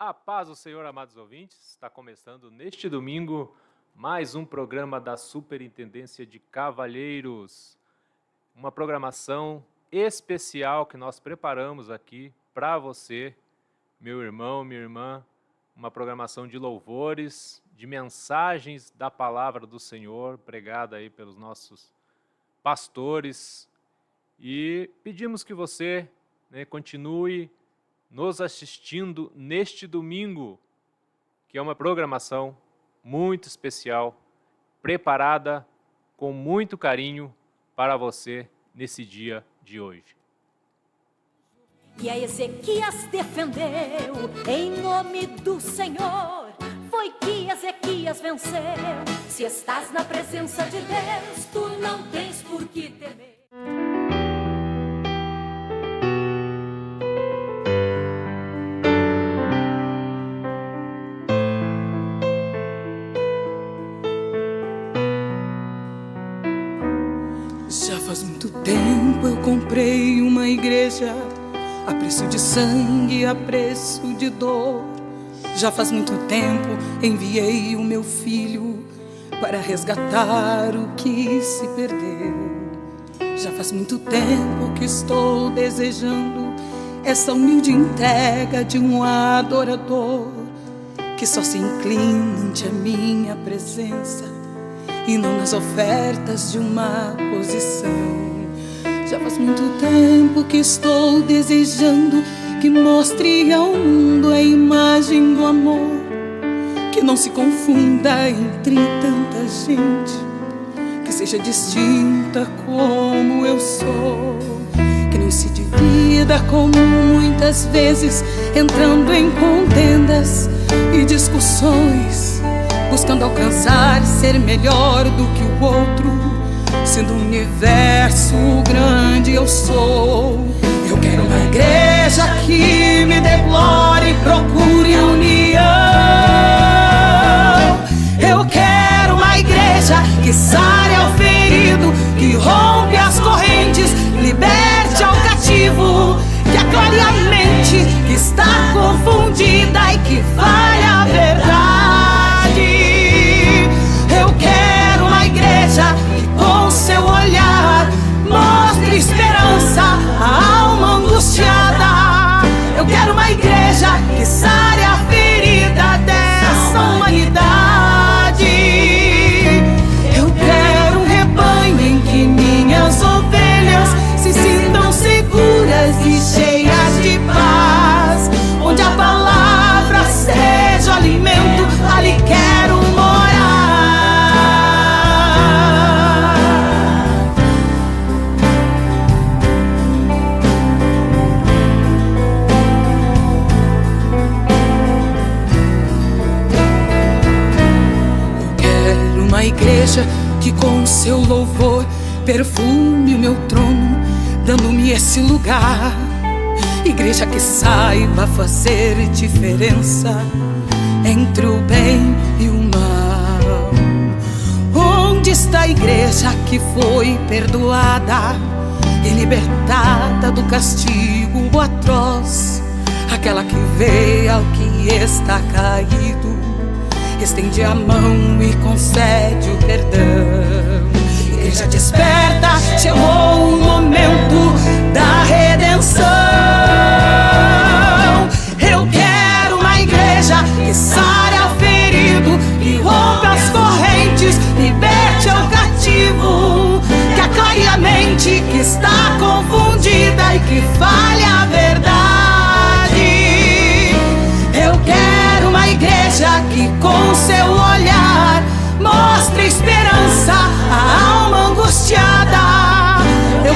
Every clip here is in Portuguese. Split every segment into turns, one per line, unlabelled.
A paz do Senhor, amados ouvintes, está começando neste domingo mais um programa da Superintendência de Cavalheiros. Uma programação especial que nós preparamos aqui para você, meu irmão, minha irmã. Uma programação de louvores, de mensagens da palavra do Senhor, pregada aí pelos nossos pastores. E pedimos que você continue nos assistindo neste domingo, que é uma programação muito especial, preparada com muito carinho para você nesse dia de hoje.
E a Ezequias defendeu em nome do Senhor, foi que Ezequias venceu. Se estás na presença de Deus, tu não tens por que temer.
Já faz muito tempo eu comprei uma igreja, a preço de sangue, a preço de dor. Já faz muito tempo enviei o meu filho para resgatar o que se perdeu. Já faz muito tempo que estou desejando essa humilde entrega de um adorador que só se inclina ante a minha presença e não nas ofertas de uma posição. Já faz muito tempo que estou desejando que mostre ao mundo a imagem do amor, que não se confunda entre tanta gente, que seja distinta como eu sou, que não se divida como muitas vezes, entrando em contendas e discussões, buscando alcançar, ser melhor do que o outro, sendo um universo grande eu sou. Eu quero uma igreja que me dê glória e procure a união. Eu quero uma igreja que sare ao ferido, que rompe as correntes, liberte ao cativo, que aclare a mente que está confundida e que fale a verdade. Eu quero uma igreja que com seu olhar mostre esperança à alma angustiada. Eu quero uma igreja que sare a ferida dessa humanidade. Eu quero um rebanho em que minhas ovelhas se sintam seguras e cheias de paz, onde a palavra seja alimento, ali quero morar. Eu quero uma igreja que com seu louvor perfume o meu trono, dando-me esse lugar. Igreja que saiba fazer diferença entre o bem e o mal. Onde está a igreja que foi perdoada e libertada do castigo atroz? Aquela que vê ao que está caído, estende a mão e concede o perdão. Igreja desperta, chegou o momento da redenção. Eu quero uma igreja que sare ao ferido, que rompe as correntes, liberte ao cativo, que aclare a mente que está confundida e que fale a verdade. Eu quero uma igreja que com seu olhar mostre esperança à alma angustiada. Eu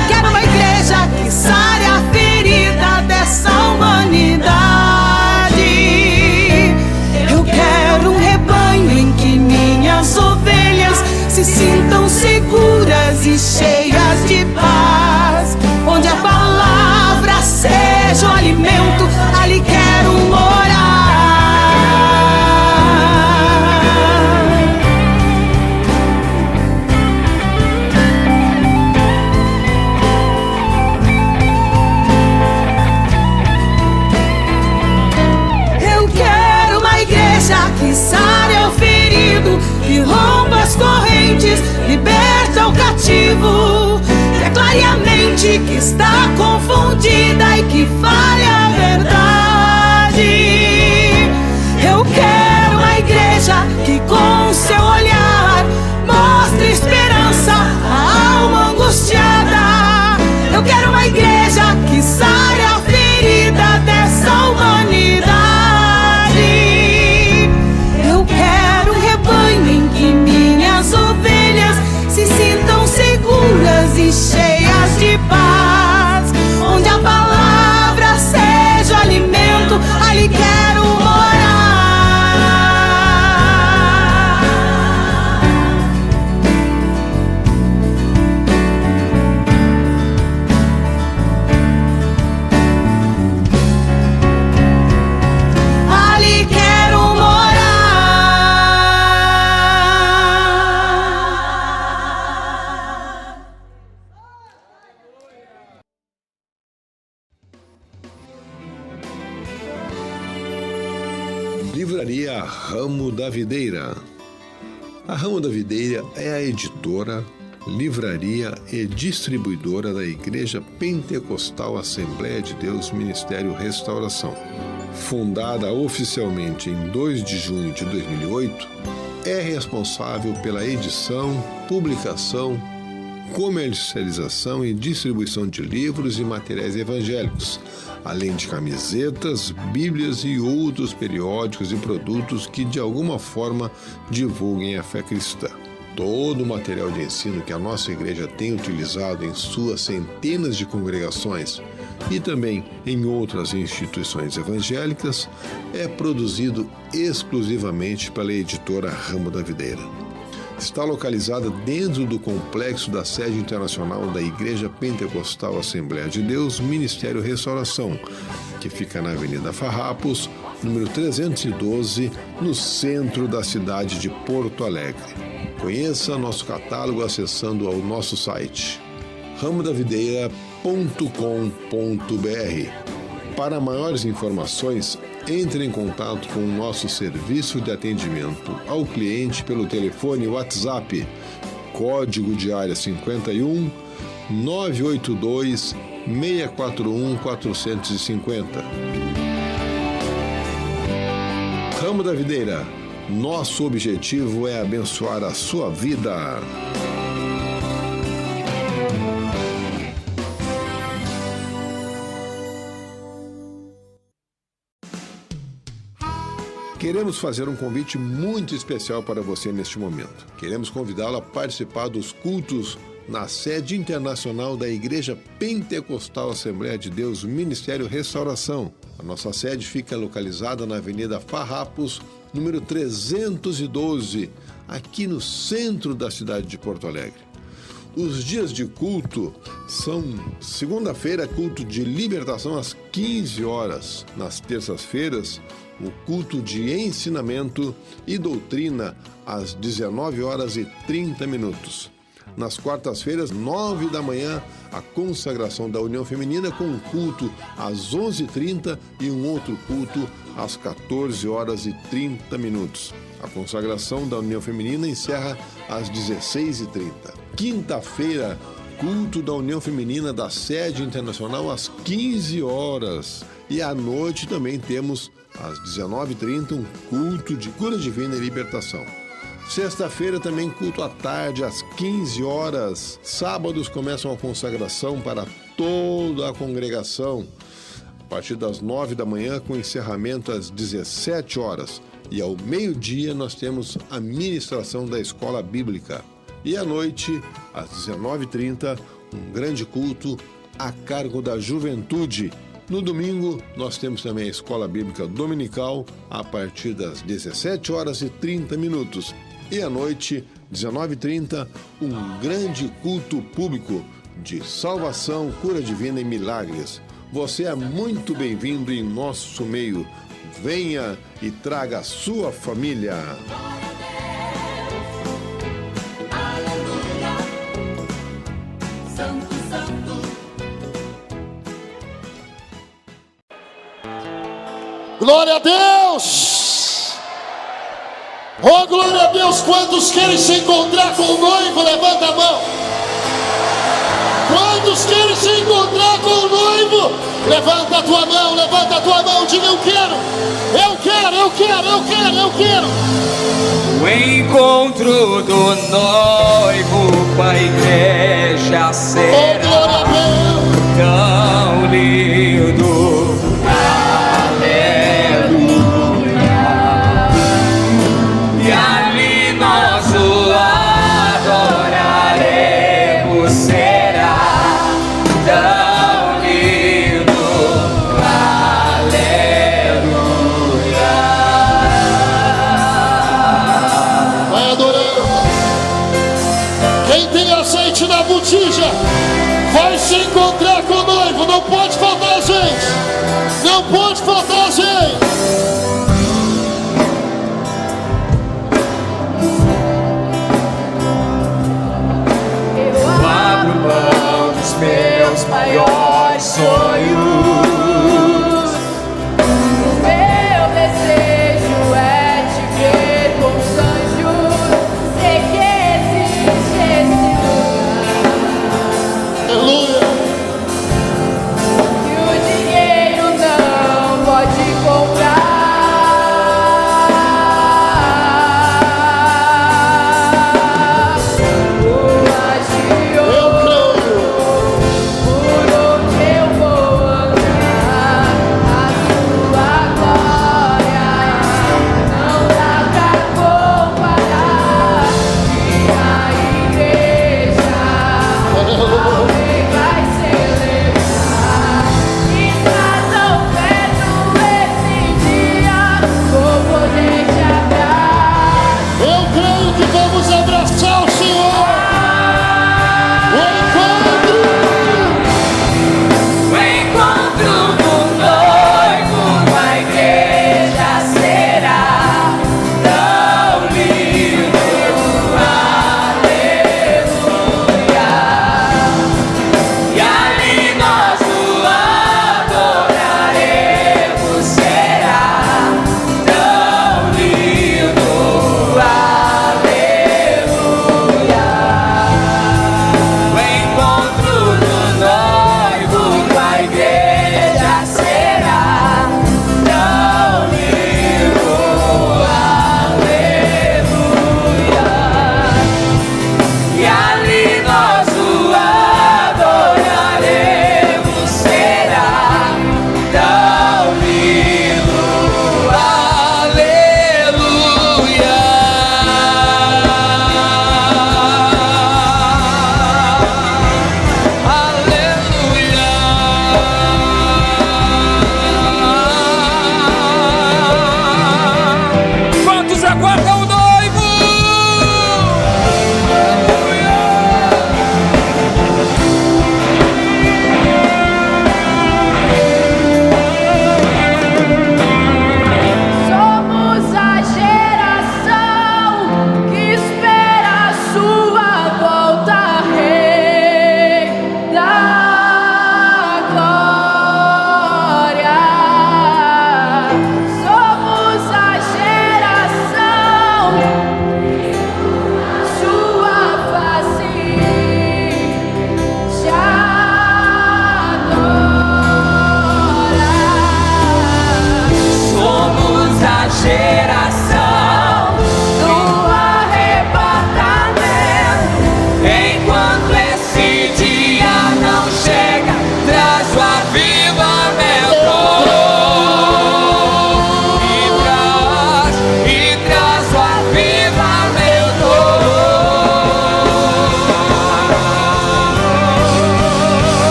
mente que está confundida e que fale a verdade. Eu quero uma igreja que com seu olhar mostre esperança à alma angustiada. Eu quero uma igreja que sare a ferida dessa humanidade. Eu quero um rebanho em que minhas ovelhas se sintam seguras e cheias de paz, onde a palavra seja alimento, ali quero morar. Ali quero morar.
Livraria Ramo da Videira. A Ramo da Videira é a editora, livraria e distribuidora da Igreja Pentecostal Assembleia de Deus Ministério Restauração. Fundada oficialmente em 2 de junho de 2008, é responsável pela edição, publicação, comercialização e distribuição de livros e materiais evangélicos, além de camisetas, bíblias e outros periódicos e produtos que de alguma forma divulguem a fé cristã. Todo o material de ensino que a nossa igreja tem utilizado em suas centenas de congregações e também em outras instituições evangélicas é produzido exclusivamente pela editora Ramo da Videira. Está localizada dentro do complexo da sede internacional da Igreja Pentecostal Assembleia de Deus Ministério Restauração, que fica na Avenida Farrapos, número 312, no centro da cidade de Porto Alegre. Conheça nosso catálogo acessando ao nosso site ramodavideira.com.br. Para maiores informações, entre em contato com o nosso serviço de atendimento ao cliente pelo telefone WhatsApp, código de área 51 982 641 450. Ramo da Videira, nosso objetivo é abençoar a sua vida. Queremos fazer um convite muito especial para você neste momento. Queremos convidá-lo a participar dos cultos na sede internacional da Igreja Pentecostal Assembleia de Deus Ministério Restauração. A nossa sede fica localizada na Avenida Farrapos, número 312, aqui no centro da cidade de Porto Alegre. Os dias de culto são segunda-feira, culto de libertação às 15 horas. Nas terças-feiras, o culto de ensinamento e doutrina às 19 horas e 30 minutos. Nas quartas-feiras, 9 da manhã, a consagração da União Feminina com um culto às 11h30 e um outro culto às 14 horas e 30 minutos. A consagração da União Feminina encerra às 16h30. Quinta-feira, culto da União Feminina da Sede Internacional às 15 horas. E à noite também temos às 19h30, um culto de cura divina e libertação. Sexta-feira também culto à tarde, às 15 horas. Sábados começam a consagração para toda a congregação, a partir das 9 da manhã, com encerramento às 17 horas. E ao meio-dia nós temos a ministração da escola bíblica. E à noite, às 19h30, um grande culto a cargo da juventude. No domingo, nós temos também a Escola Bíblica Dominical, a partir das 17 horas e 30 minutos. E à noite, 19h30, um grande culto público de salvação, cura divina e milagres. Você é muito bem-vindo em nosso meio. Venha e traga a sua família.
Glória a Deus! Oh, glória a Deus! Quantos querem se encontrar com o noivo? Levanta a mão! Quantos querem se Levanta a tua mão, diga eu quero.
O encontro do noivo com a igreja será tão lindo. Aleluia. E ali nós o adoraremos, será tão lindo. Aleluia.
Vai adorando. Quem tem azeite na botija vai se encontrar com o noivo. Não pode faltar azeite. Não pode faltar azeite.
Eu abro mão dos meus maiores sonhos.
O meu desejo é te ver com os anjos. Sei que existe esse lugar
Aleluia.
que o dinheiro não pode comprar. O agio
Eu creio.
por onde eu vou andar.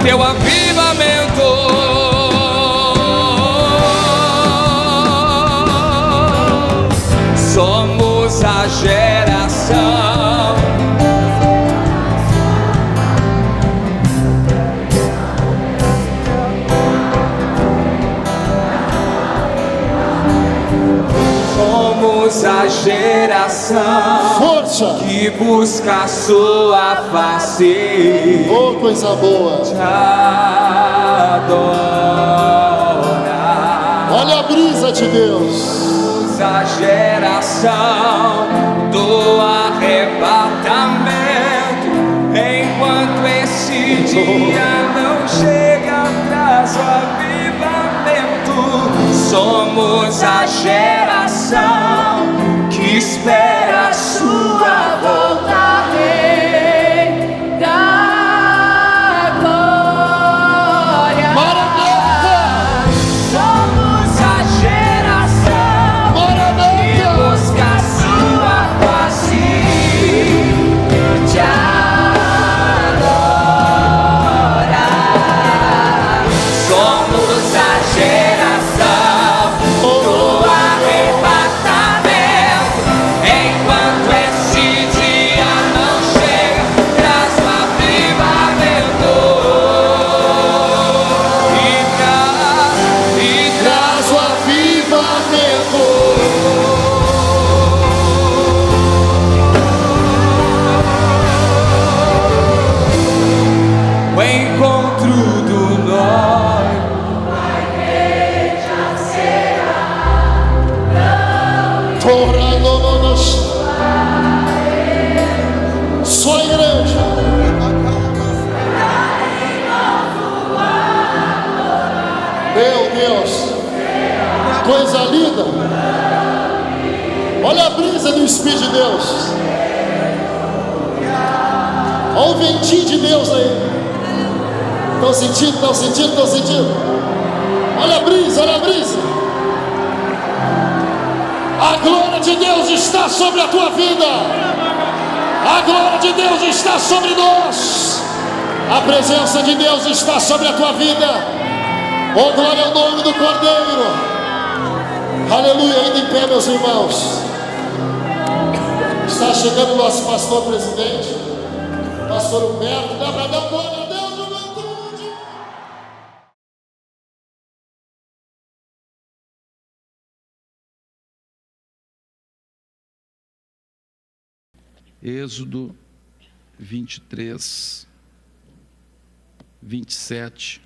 teu avivamento. Somos a geração a geração
Força.
que busca a sua face.
Oh, coisa boa.
Te adorar.
Olha a brisa de Deus.
Somos a geração do arrebatamento. Enquanto esse dia não chega, traz o avivamento. Somos a geração que espera a sua volta,
Rei da glória.
Maranata.
Somos a geração que busca a sua face. Te adora.
somos a geração do arrebatamento. Enquanto esse dia não chega, traz o avivamento. E traz
Traz o avivamento.
o encontro do noivo.
Torando-nos. Só a igreja. Meu Deus. Coisa linda. Olha a brisa do Espírito de Deus. Olha o ventinho de Deus aí. Estão sentindo, estão sentindo, estão sentindo? Olha a brisa, olha a brisa. A glória de Deus está sobre a tua vida. A glória de Deus está sobre nós. A presença de Deus está sobre a tua vida. Oh, glória ao nome do Cordeiro. Aleluia, ainda em pé, meus irmãos. Está chegando o nosso pastor presidente, pastor Humberto. Dá para dar glória a Deus, juventude.
Êxodo 23, 27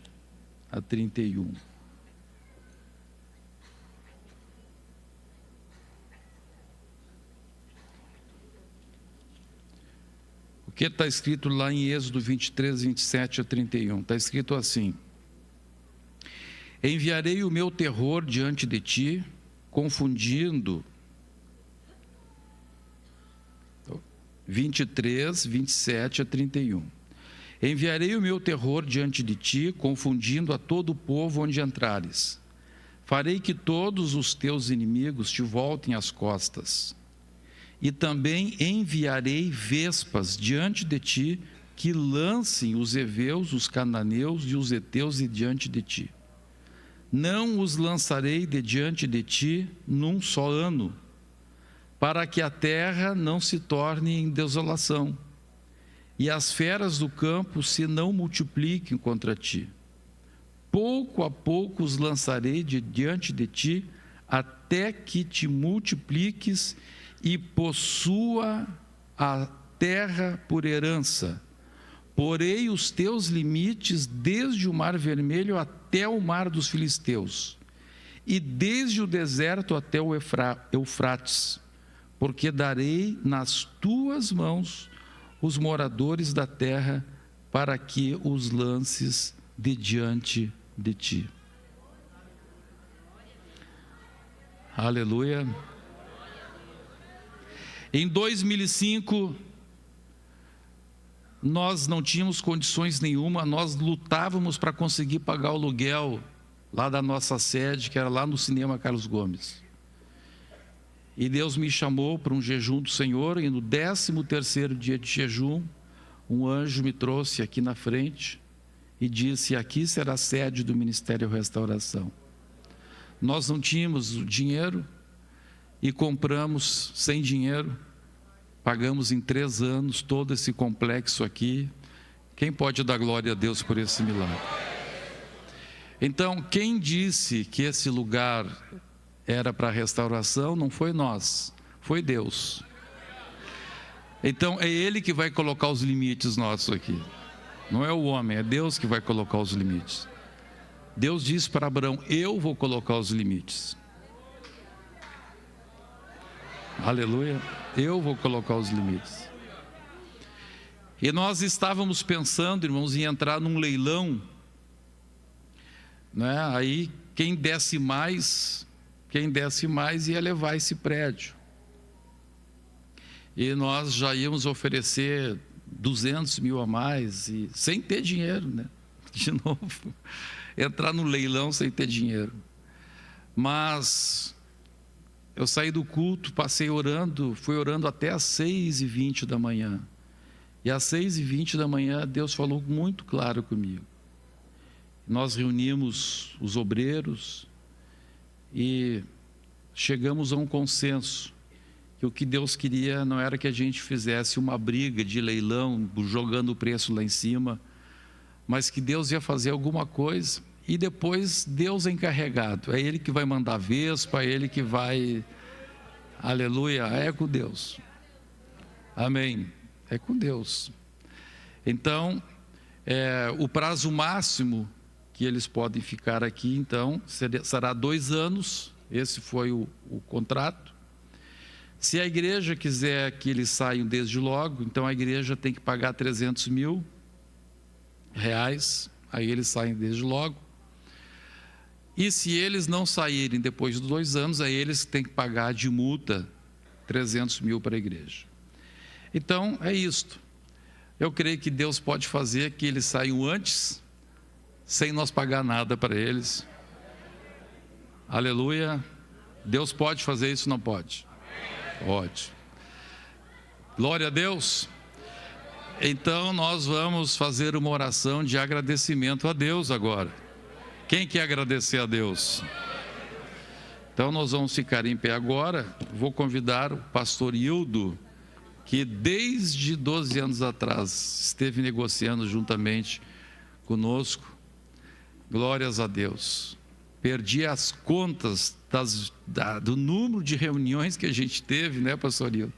a 31. O que está escrito lá em Êxodo 23, 27 a 31? Está escrito assim: enviarei o meu terror diante de ti, confundindo 23, 27 a 31. Enviarei o meu terror diante de ti, confundindo a todo o povo onde entrares. Farei que todos os teus inimigos te voltem às costas. E também enviarei vespas diante de ti, que lancem os heveus, os cananeus e os heteus diante de ti. Não os lançarei de diante de ti num só ano, para que a terra não se torne em desolação, e as feras do campo se não multipliquem contra ti. Pouco a pouco os lançarei de diante de ti, até que te multipliques e possua a terra por herança. Porei os teus limites desde o Mar Vermelho até o Mar dos Filisteus, e desde o deserto até o Eufrates, porque darei nas tuas mãos os moradores da terra, para que os lances de diante de ti. Aleluia. Em 2005, nós não tínhamos condições nenhuma, nós lutávamos para conseguir pagar o aluguel lá da nossa sede, que era lá no Cinema Carlos Gomes. E Deus me chamou para um jejum do Senhor, e no 13º dia de jejum, um anjo me trouxe aqui na frente e disse: aqui será a sede do Ministério Restauração. Nós não tínhamos o dinheiro e compramos sem dinheiro, pagamos em 3 anos todo esse complexo aqui. Quem pode dar glória a Deus por esse milagre? Então, quem disse que esse lugar era para restauração não foi nós, foi Deus. Então, é Ele que vai colocar os limites nossos aqui. Não é o homem, é Deus que vai colocar os limites. Deus disse para Abraão: eu vou colocar os limites. Aleluia. Eu vou colocar os limites. E nós estávamos pensando, irmãos, em entrar num leilão, né? Aí quem desse mais ia levar esse prédio. E nós já íamos oferecer 200 mil a mais, e sem ter dinheiro, né? De novo, entrar no leilão sem ter dinheiro. Mas eu saí do culto, passei orando, fui orando até às 6h20 da manhã. E às 6h20 da manhã, Deus falou muito claro comigo. Nós reunimos os obreiros e chegamos a um consenso, que o que Deus queria não era que a gente fizesse uma briga de leilão, jogando o preço lá em cima, mas que Deus ia fazer alguma coisa, e depois Deus é encarregado, é Ele que vai mandar a vespa, é Ele que vai, aleluia, é com Deus, amém, é com Deus. Então, o prazo máximo que eles podem ficar aqui, então, será 2 anos, esse foi o contrato. Se a igreja quiser que eles saiam desde logo, então a igreja tem que pagar 300 mil reais, aí eles saem desde logo. E se eles não saírem depois de 2 anos, aí eles têm que pagar de multa 300 mil para a igreja. Então é isto. Eu creio que Deus pode fazer que eles saiam antes, sem nós pagar nada para eles. Aleluia. Deus pode fazer isso, não pode? Pode. Glória a Deus. Então nós vamos fazer uma oração de agradecimento a Deus agora. Quem quer agradecer a Deus? Então nós vamos ficar em pé agora. Vou convidar o pastor Hildo, que desde 12 anos atrás esteve negociando juntamente conosco. Glórias a Deus. Perdi as contas do número de reuniões que a gente teve, né, pastor Hildo?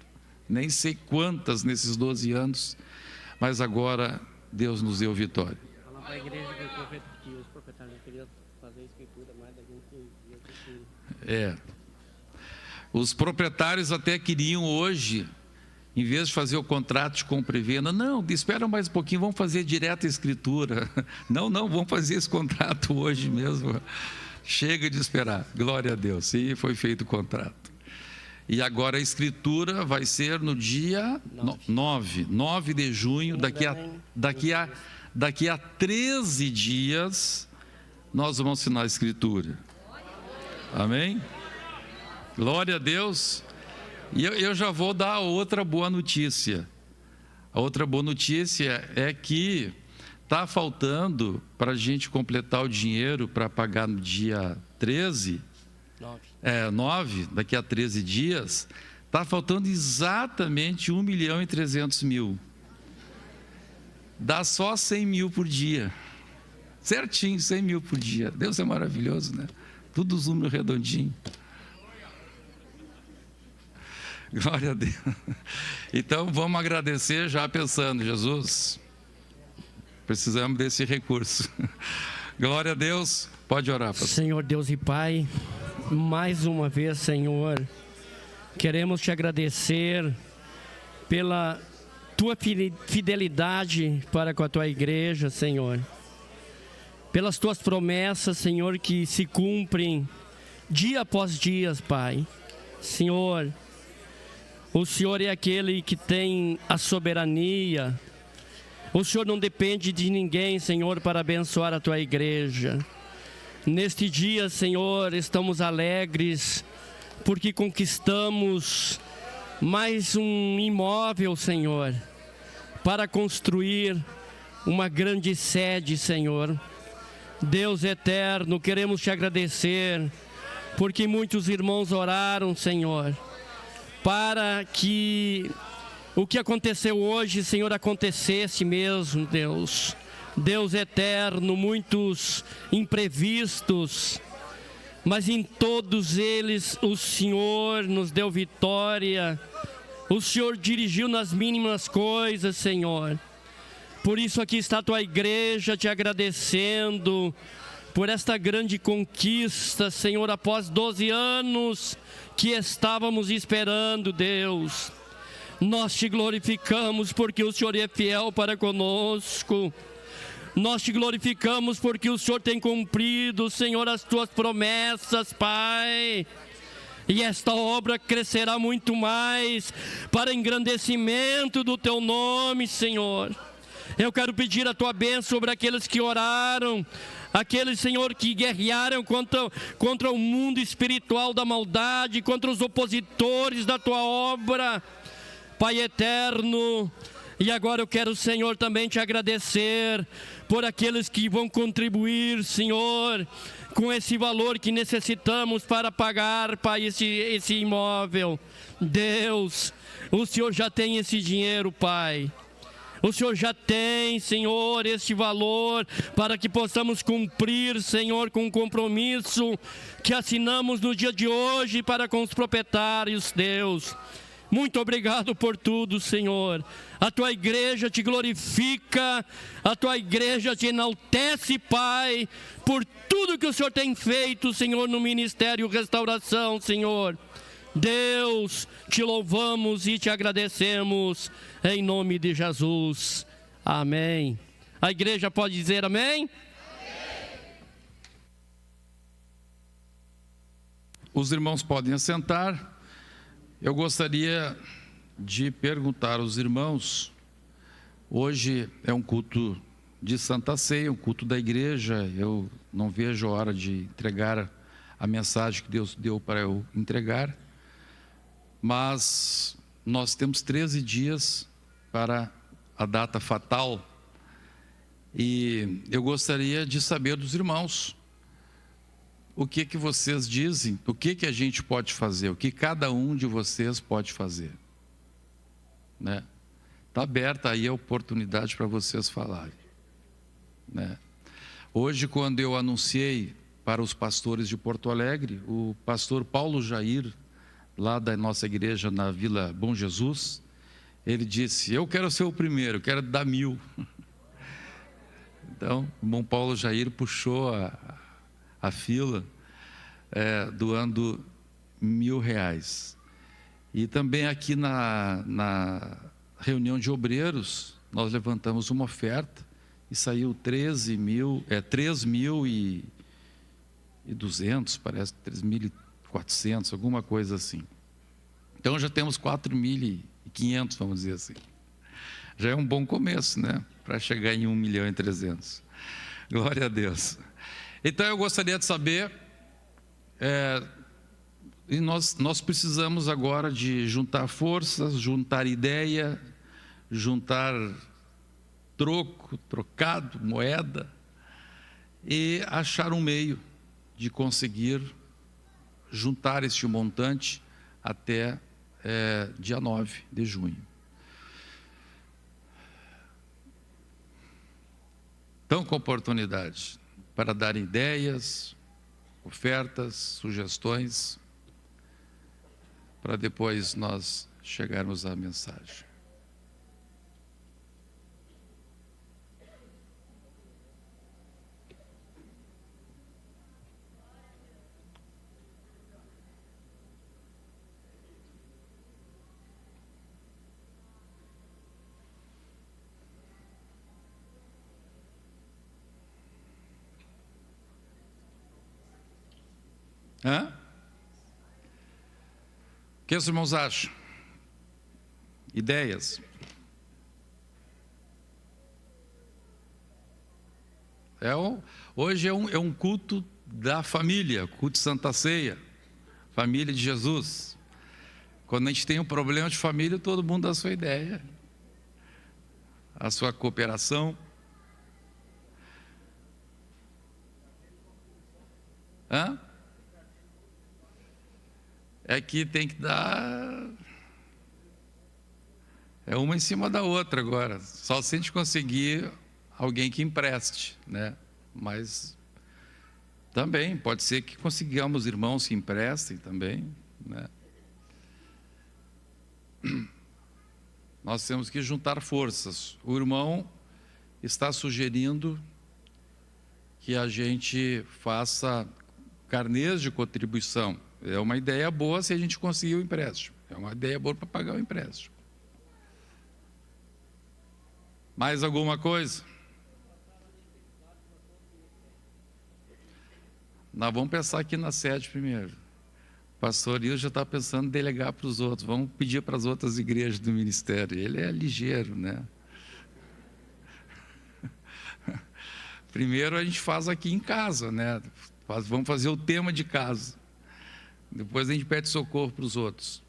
Nem sei quantas nesses 12 anos, mas agora Deus nos deu vitória.
Falar para a igreja que os proprietários não queriam fazer a escritura, mas a gente...
Os proprietários até queriam hoje, em vez de fazer o contrato de compra e venda, não, espera mais um pouquinho, vamos fazer direto a escritura. Não, vamos fazer esse contrato hoje mesmo. Chega de esperar, glória a Deus. E foi feito o contrato. E agora a escritura vai ser no dia 9 de junho, daqui a 13 dias, nós vamos assinar a escritura. Amém? Glória a Deus. E eu já vou dar outra boa notícia. A outra boa notícia é que está faltando para a gente completar o dinheiro para pagar no dia 13, 9, daqui a 13 dias, está faltando exatamente 1.300.000. Dá só 100 mil por dia. Certinho, 100 mil por dia. Deus é maravilhoso, né? Tudo os números redondinhos. Glória a Deus. Então vamos agradecer já pensando, Jesus, precisamos desse recurso. Glória a Deus. Pode orar, pastor.
Senhor Deus e Pai, mais uma vez, Senhor, queremos te agradecer pela tua fidelidade para com a tua igreja, Senhor. Pelas tuas promessas, Senhor, que se cumprem dia após dia, Pai. Senhor, o Senhor é aquele que tem a soberania. O Senhor não depende de ninguém, Senhor, para abençoar a tua igreja. Neste dia, Senhor, estamos alegres porque conquistamos mais um imóvel, Senhor, para construir uma grande sede, Senhor. Deus eterno, queremos te agradecer, porque muitos irmãos oraram, Senhor, para que o que aconteceu hoje, Senhor, acontecesse mesmo, Deus. Deus eterno, muitos imprevistos, mas em todos eles o Senhor nos deu vitória. O Senhor dirigiu nas mínimas coisas, Senhor. Por isso aqui está a tua igreja te agradecendo por esta grande conquista, Senhor, após 12 anos que estávamos esperando, Deus. Nós te glorificamos porque o Senhor é fiel para conosco. Nós te glorificamos porque o Senhor tem cumprido, Senhor, as tuas promessas, Pai. E esta obra crescerá muito mais para engrandecimento do teu nome, Senhor. Eu quero pedir a tua bênção sobre aqueles que oraram, aqueles, Senhor, que guerrearam contra o mundo espiritual da maldade, contra os opositores da tua obra, Pai eterno. E agora eu quero, Senhor, também te agradecer por aqueles que vão contribuir, Senhor, com esse valor que necessitamos para pagar, Pai, esse imóvel. Deus, o Senhor já tem esse dinheiro, Pai. O Senhor já tem, Senhor, este valor para que possamos cumprir, Senhor, com o compromisso que assinamos no dia de hoje para com os proprietários, Deus. Muito obrigado por tudo, Senhor. A tua igreja te glorifica, a tua igreja te enaltece, Pai, por tudo que o Senhor tem feito, Senhor, no Ministério Restauração, Senhor. Deus, te louvamos e te agradecemos, em nome de Jesus. Amém. A igreja pode dizer amém?
Amém. Os irmãos podem assentar. Eu gostaria de perguntar aos irmãos, hoje é um culto de Santa Ceia, um culto da igreja, eu não vejo a hora de entregar a mensagem que Deus deu para eu entregar, mas nós temos 13 dias para a data fatal e eu gostaria de saber dos irmãos, o que vocês dizem, o que a gente pode fazer, o que cada um de vocês pode fazer, né? Está aberta aí a oportunidade para vocês falarem, né? Hoje, quando eu anunciei para os pastores de Porto Alegre, o pastor Paulo Jair, lá da nossa igreja na Vila Bom Jesus, ele disse, eu quero ser o primeiro, eu quero dar 1.000. Então, o irmão Paulo Jair puxou a fila, doando R$1.000. E também aqui na reunião de obreiros, nós levantamos uma oferta e saiu 3.200, parece 3.400, alguma coisa assim. Então já temos 4.500, vamos dizer assim. Já é um bom começo, né? Para chegar em 1.300.000. Glória a Deus. Então eu gostaria de saber, e nós precisamos agora de juntar forças, juntar ideia, juntar trocado, moeda, e achar um meio de conseguir juntar este montante até dia 9 de junho. Então, com oportunidade para dar ideias, ofertas, sugestões, para depois nós chegarmos à mensagem. O que os irmãos acham? Ideias? Hoje é um culto da família, culto de Santa Ceia, família de Jesus. Quando a gente tem um problema de família, todo mundo dá a sua ideia, a sua cooperação. Hã? É que tem que dar... É uma em cima da outra agora. Só se a gente conseguir alguém que empreste, né? Mas também pode ser que consigamos irmãos que emprestem também, né? Nós temos que juntar forças. O irmão está sugerindo que a gente faça carnês de contribuição. É uma ideia boa se a gente conseguir o empréstimo. É uma ideia boa para pagar o empréstimo. Mais alguma coisa? Nós vamos pensar aqui na sede primeiro. O pastor Ilson já está pensando em delegar para os outros. Vamos pedir para as outras igrejas do ministério. Ele é ligeiro, né? Primeiro a gente faz aqui em casa, né? Vamos fazer o tema de casa. Depois a gente pede socorro para os outros.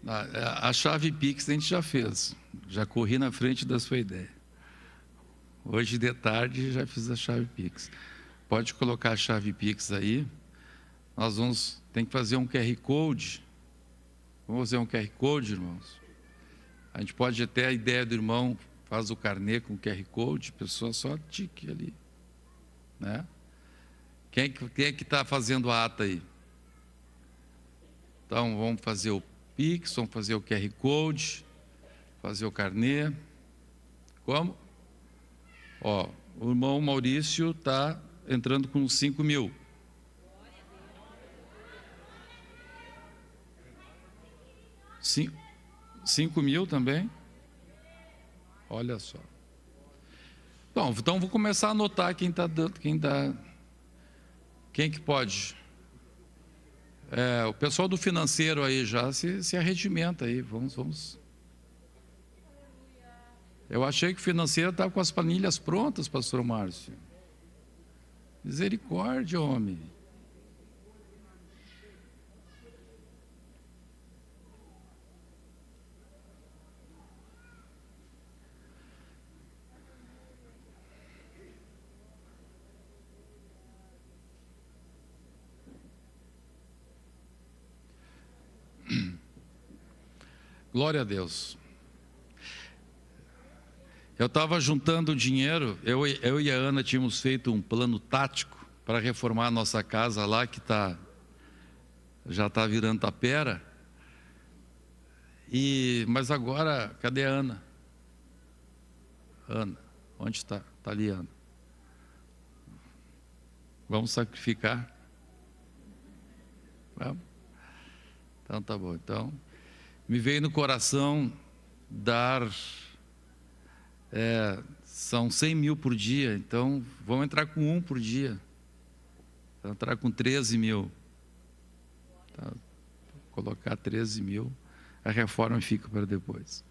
A chave Pix a gente já fez. Já corri na frente da sua ideia. Hoje de tarde já fiz a chave Pix. Pode colocar a chave Pix aí. Nós tem que fazer um QR Code. Vamos fazer um QR Code, irmãos. A gente pode até a ideia do irmão, faz o carnê com QR Code, a pessoa só tique ali, né? Quem é que está fazendo a ata aí? Então, vamos fazer o Pix, vamos fazer o QR Code, fazer o carnê. Como? Ó, o irmão Maurício está entrando com 5 mil. Sim, 5 mil também? Olha só. Bom, então vou começar a anotar quem está dando, quem que pode. O pessoal do financeiro aí já se arregimenta aí, vamos. Eu achei que o financeiro estava com as planilhas prontas, pastor Márcio. Misericórdia, homem. Glória a Deus. Eu estava juntando dinheiro, eu e a Ana tínhamos feito um plano tático para reformar a nossa casa lá, que já está virando tapera. Mas agora, cadê a Ana? Ana, onde está? Está ali, Ana. Vamos sacrificar? Vamos? Então tá bom. Então, me veio no coração dar... são 100 mil por dia, então vamos entrar com 1 por dia. Vamos entrar com 13 mil. Tá, colocar 13 mil, a reforma fica para depois.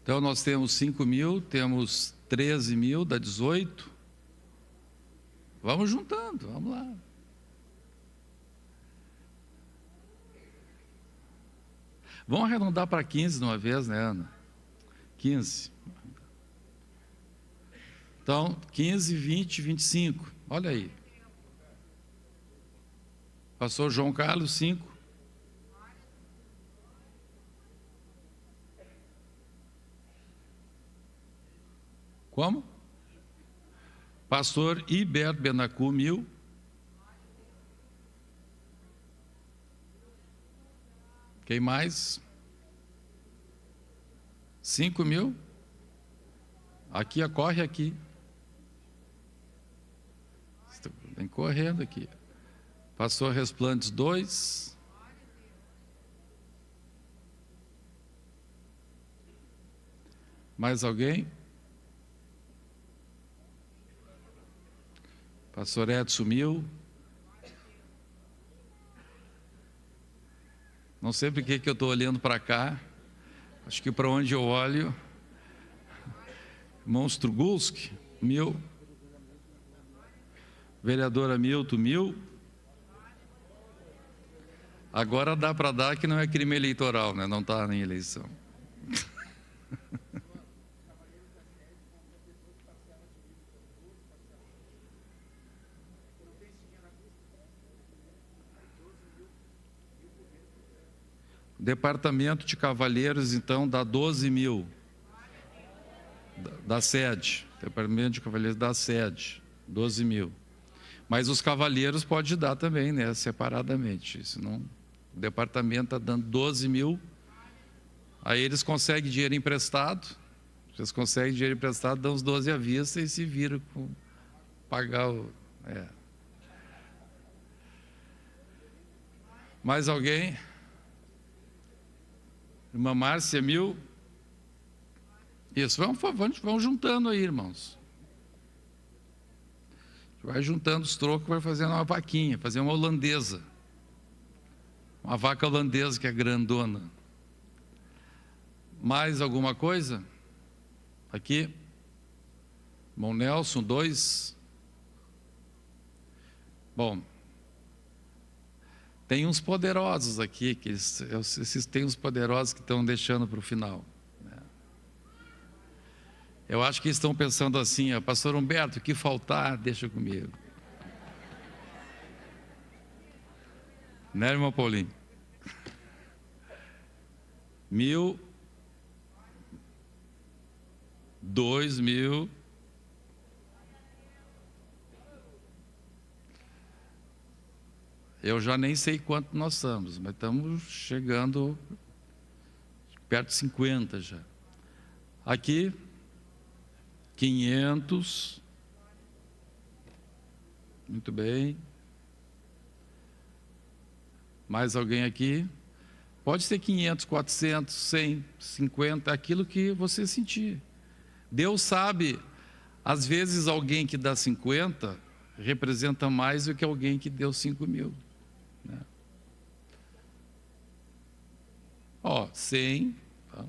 Então nós temos 5 mil, temos 13 mil, dá 18. Vamos juntando, vamos lá. Vamos arredondar para 15 de uma vez, né, Ana? 15. Então, 15, 20, 25. Olha aí. Pastor João Carlos, 5. Como? Pastor Iberto Benacu, 1.000. Quem mais? 5 mil. Aqui, corre aqui. Vem correndo aqui. Pastor Resplantes, 2. Mais alguém? Pastor Edson, 1.000. Não sei por que eu estou olhando para cá. Acho que para onde eu olho... Irmão Strugulski, 1000. Vereadora Milton, 1000. Agora dá para dar que não é crime eleitoral, né? Não está em eleição. Departamento de Cavalheiros, então, dá 12.000. Da sede. Departamento de Cavalheiros da sede, 12.000. Mas os cavalheiros pode dar também, né? Separadamente. Isso não... O departamento está dando 12.000. Aí eles conseguem dinheiro emprestado. Eles conseguem dinheiro emprestado, dão os 12 à vista e se viram com pagar o... Mais alguém? Irmã Márcia, 1.000. Isso, vamos juntando aí, irmãos. Vai juntando os trocos, vai fazendo uma vaquinha, fazer uma holandesa. Uma vaca holandesa que é grandona. Mais alguma coisa? Aqui. Irmão Nelson, 2. Bom, tem uns poderosos aqui, esses tem uns poderosos que estão deixando para o final. Eu acho que estão pensando assim, pastor Humberto, o que faltar, deixa comigo. Né, irmão Paulinho? 1.000, 2.000. Eu já nem sei quanto nós somos, mas estamos chegando perto de 50 já. Aqui, 500. Muito bem. Mais alguém aqui? Pode ser 500, 400, 100, 50, aquilo que você sentir. Deus sabe, às vezes alguém que dá 50 representa mais do que alguém que deu 5.000. Né? 100. Tá?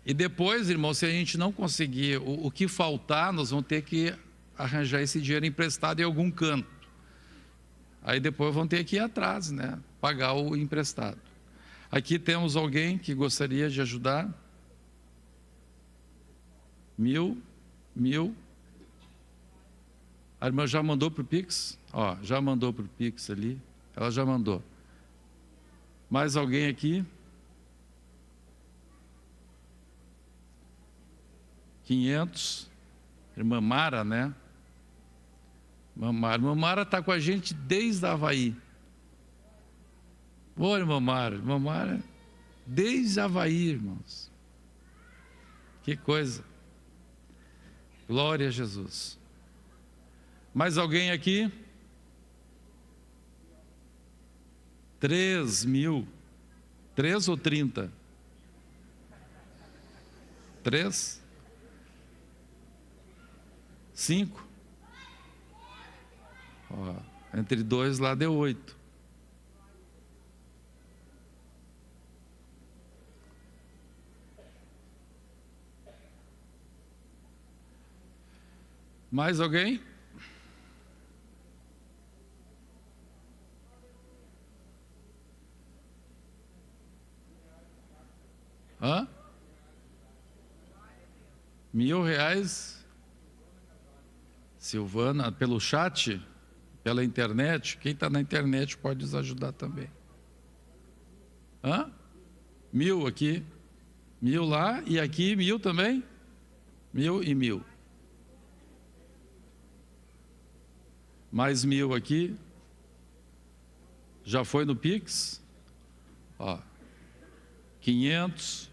E depois, irmão, se a gente não conseguir o que faltar, nós vamos ter que arranjar esse dinheiro emprestado em algum canto. Aí depois vão ter que ir atrás, né? Pagar o emprestado. Aqui temos alguém que gostaria de ajudar. 1.000. A irmã já mandou para o Pix? Já mandou para o Pix ali. Ela já mandou. Mais alguém aqui? 500. Irmã Mara, né? Irmã Mara está com a gente desde a Havaí. Ô, irmã Mara, desde a Havaí, irmãos. Que coisa. Glória a Jesus. Mais alguém aqui? 3.000. 3 ou 30? 3? 5? Entre 2 lá deu 8. Mais alguém? R$1.000? Silvana, pelo chat? Pela internet? Quem está na internet pode nos ajudar também. 1.000 aqui. 1.000 lá. E aqui 1.000 também? 1.000 e 1.000. Mais 1.000 aqui. Já foi no Pix? 500.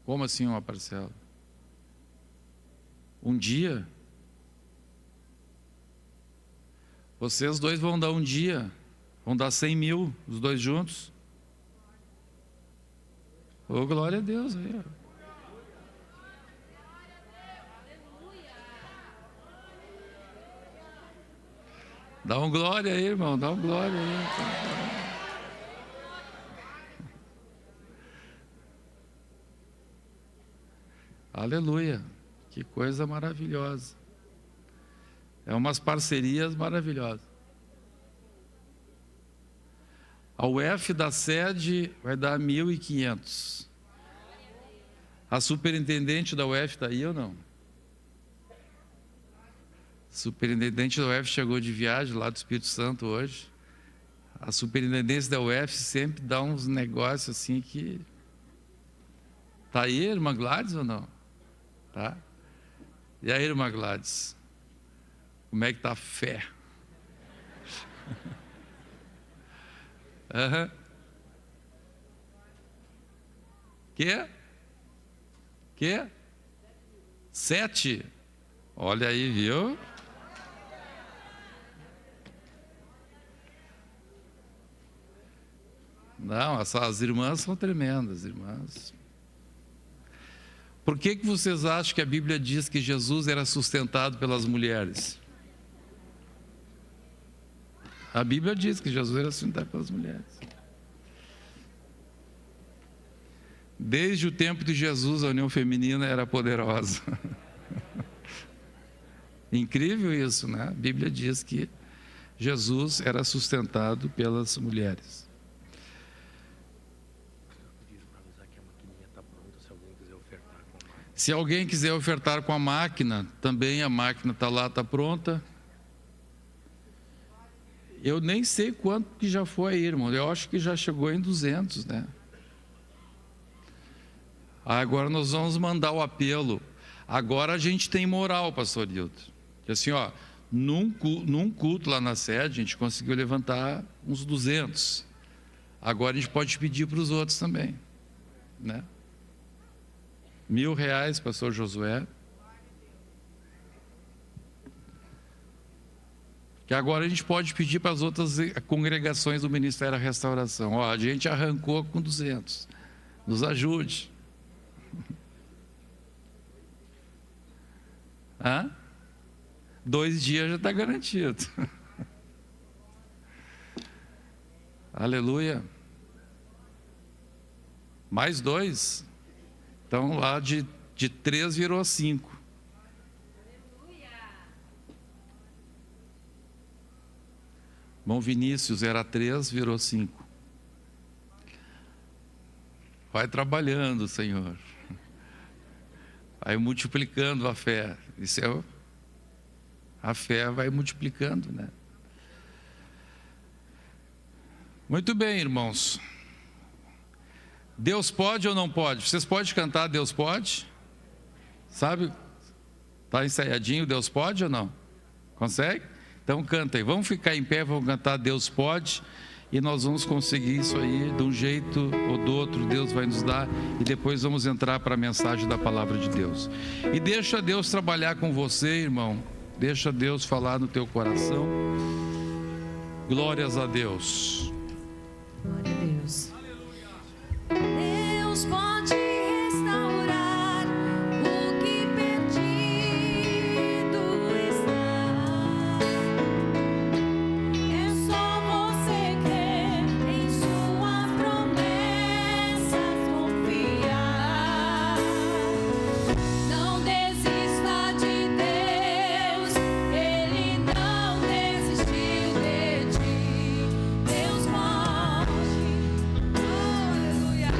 Como assim uma parcela? Um dia? Vocês dois vão dar um dia. Vão dar 100.000, os dois juntos. Glória a Deus. Aí. Dá um glória aí, irmão, dá um glória aí. Aleluia, que coisa maravilhosa. É umas parcerias maravilhosas. A UF da sede vai dar 1.500. A superintendente da UF está aí ou não? A superintendente da UF chegou de viagem lá do Espírito Santo hoje. A superintendência da UF sempre dá uns negócios assim que... Está aí, irmã Gladys, ou não? Tá? E aí, irmã Gladys? Como é que está a fé? Uhum. Que? 7? Olha aí, viu? Não, as irmãs são tremendas, irmãs. Por que vocês acham que a Bíblia diz que Jesus era sustentado pelas mulheres? A Bíblia diz que Jesus era sustentado pelas mulheres. Desde o tempo de Jesus, a união feminina era poderosa. Incrível isso, né? A Bíblia diz que Jesus era sustentado pelas mulheres. Se alguém quiser ofertar com a máquina, também a máquina está lá, está pronta. Eu nem sei quanto que já foi aí, irmão. Eu acho que já chegou em 200, né? Agora nós vamos mandar o apelo. Agora a gente tem moral, pastor Hilton. Assim, ó, num culto lá na sede, a gente conseguiu levantar uns 200. Agora a gente pode pedir para os outros também, né? R$1.000, pastor Josué. Que agora a gente pode pedir para as outras congregações do Ministério da Restauração. Ó, a gente arrancou com 200. Nos ajude. Hã? 2 dias já está garantido. Aleluia. Mais 2. Então lá de 3 virou 5. Irmão Vinícius era 3, virou 5. Vai trabalhando, Senhor. Vai multiplicando a fé. Isso é a fé vai multiplicando, né? Muito bem, irmãos. Deus pode ou não pode? Vocês podem cantar Deus pode? Sabe? Está ensaiadinho, Deus pode ou não? Consegue? Então canta aí. Vamos ficar em pé, vamos cantar Deus pode. E nós vamos conseguir isso aí de um jeito ou do outro. Deus vai nos dar. E depois vamos entrar para a mensagem da palavra de Deus. E deixa Deus trabalhar com você, irmão. Deixa Deus falar no teu coração. Glórias a Deus.
Glória a Deus. Deus pode restaurar o que perdido está. É só você crer em sua promessa, confiar. Não desista de Deus, Ele não desistiu de ti. Deus pode. Aleluia.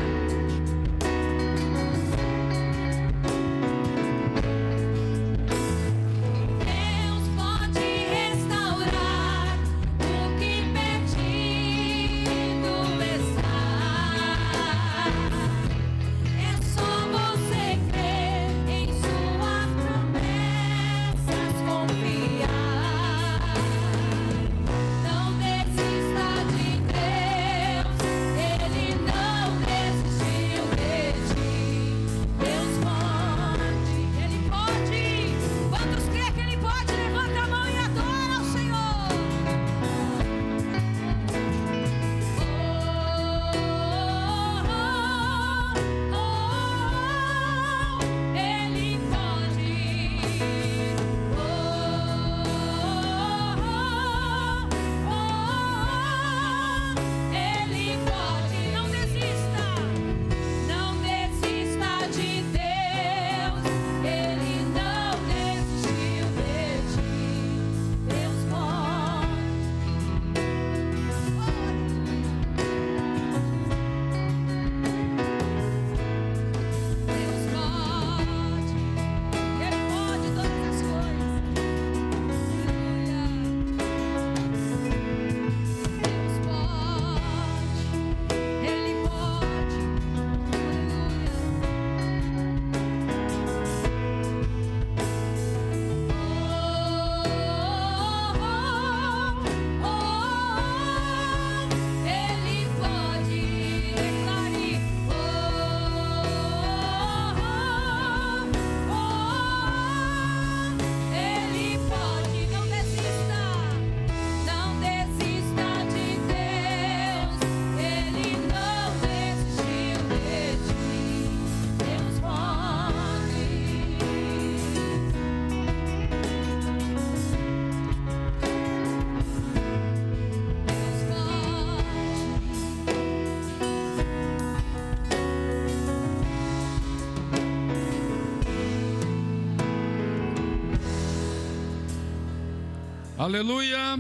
Aleluia!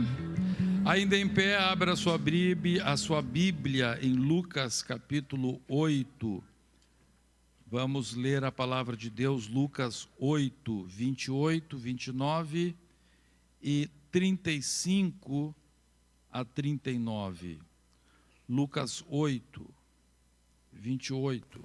Ainda em pé, abra a sua Bíblia em Lucas capítulo 8. Vamos ler a palavra de Deus, Lucas 8, 28, 29 e 35 a 39. Lucas 8, 28.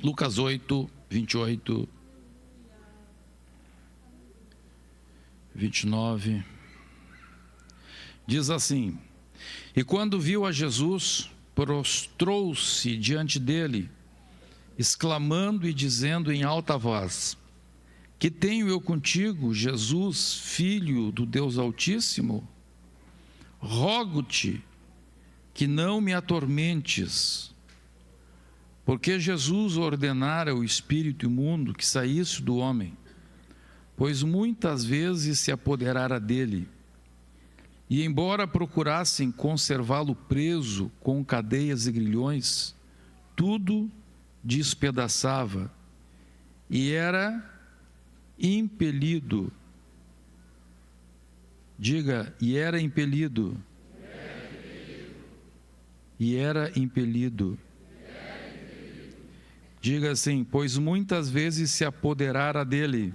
Lucas 8, 28, 29, diz assim: E quando viu a Jesus, prostrou-se diante dele, exclamando e dizendo em alta voz: Que tenho eu contigo, Jesus, Filho do Deus Altíssimo? Rogo-te que não me atormentes. Porque Jesus ordenara ao espírito imundo que saísse do homem, pois muitas vezes se apoderara dele, e embora procurassem conservá-lo preso com cadeias e grilhões, tudo despedaçava, e era impelido. Diga, e era impelido. E era impelido. Diga assim, pois muitas vezes se apoderara dele,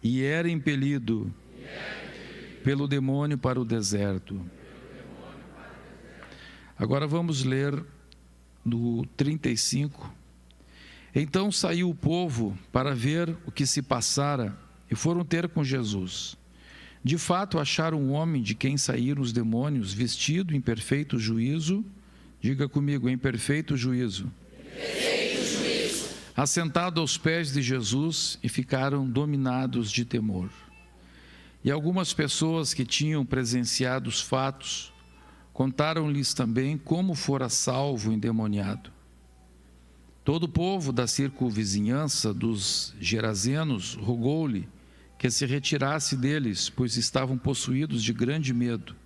e era impelido pelo demônio para o deserto. Agora vamos ler no 35. Então saiu o povo para ver o que se passara, e foram ter com Jesus. De fato acharam um homem de quem saíram os demônios, vestido em perfeito juízo. Diga comigo, em perfeito juízo. Assentado aos pés de Jesus, e ficaram dominados de temor. E algumas pessoas que tinham presenciado os fatos, contaram-lhes também como fora salvo o endemoniado. Todo o povo da circunvizinhança dos Gerazenos rogou-lhe que se retirasse deles, pois estavam possuídos de grande medo.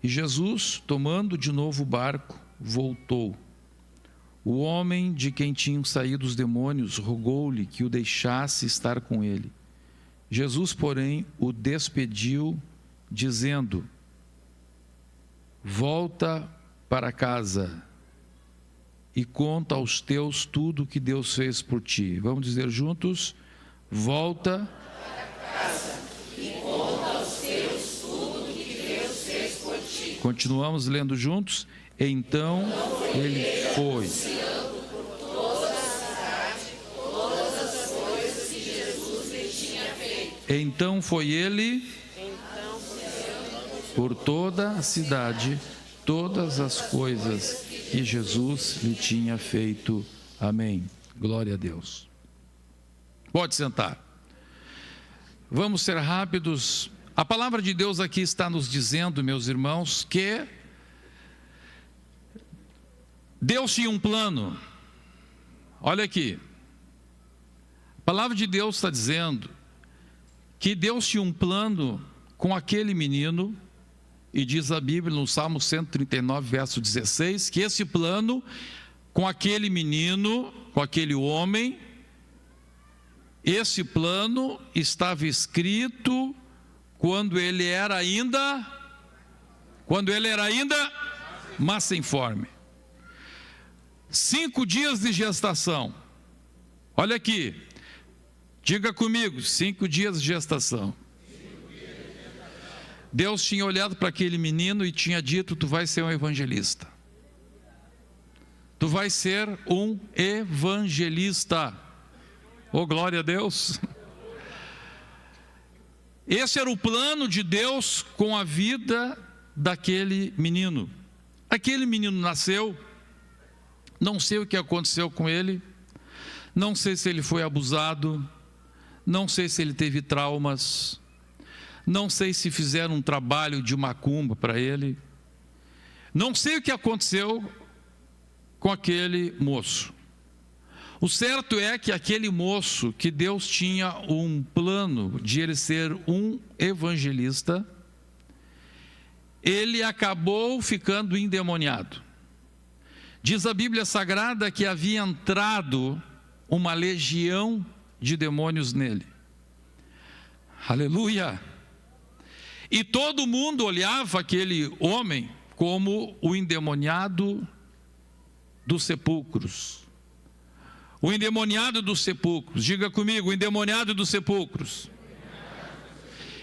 E Jesus, tomando de novo o barco, voltou. O homem de quem tinham saído os demônios rogou-lhe que o deixasse estar com ele. Jesus, porém, o despediu, dizendo: Volta para casa e conta aos teus tudo o que Deus fez por ti. Vamos dizer juntos: volta para casa e conta aos teus tudo o que Deus fez por ti. Continuamos lendo juntos. Então ele foi. Então foi ele por toda a cidade, todas as coisas que Jesus lhe tinha feito. Amém. Glória a Deus. Pode sentar. Vamos ser rápidos. A palavra de Deus aqui está nos dizendo, meus irmãos, que Deus tinha um plano. Olha aqui. A palavra de Deus está dizendo que Deus tinha um plano com aquele menino, e diz a Bíblia no Salmo 139, verso 16, que esse plano com aquele menino, com aquele homem, esse plano estava escrito quando ele era ainda maciforme. 5 dias de gestação. Olha aqui. Diga comigo, 5 dias de gestação. Deus tinha olhado para aquele menino e tinha dito: tu vais ser um evangelista. Tu vais ser um evangelista. Oh, glória a Deus. Esse era o plano de Deus com a vida daquele menino. Aquele menino nasceu. Não sei o que aconteceu com ele. Não sei se ele foi abusado. Não sei se ele teve traumas. Não sei se fizeram um trabalho de macumba para ele. Não sei o que aconteceu com aquele moço. O certo é que aquele moço, que Deus tinha um plano de ele ser um evangelista, ele acabou ficando endemoniado. Diz a Bíblia Sagrada que havia entrado uma legião de demônios nele. Aleluia! E todo mundo olhava aquele homem como o endemoniado dos sepulcros. O endemoniado dos sepulcros. Diga comigo, o endemoniado dos sepulcros.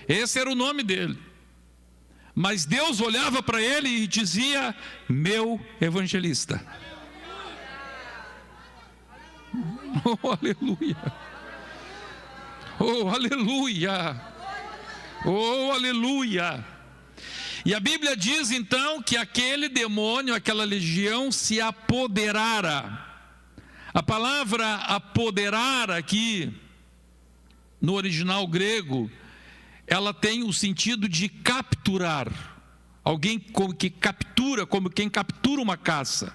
Esse era o nome dele. Mas Deus olhava para ele e dizia: meu evangelista. Oh, aleluia! Oh, aleluia! Oh, aleluia! E a Bíblia diz então que aquele demônio, aquela legião se apoderara. A palavra apoderar aqui, no original grego, ela tem o sentido de capturar. Alguém que captura, como quem captura uma caça.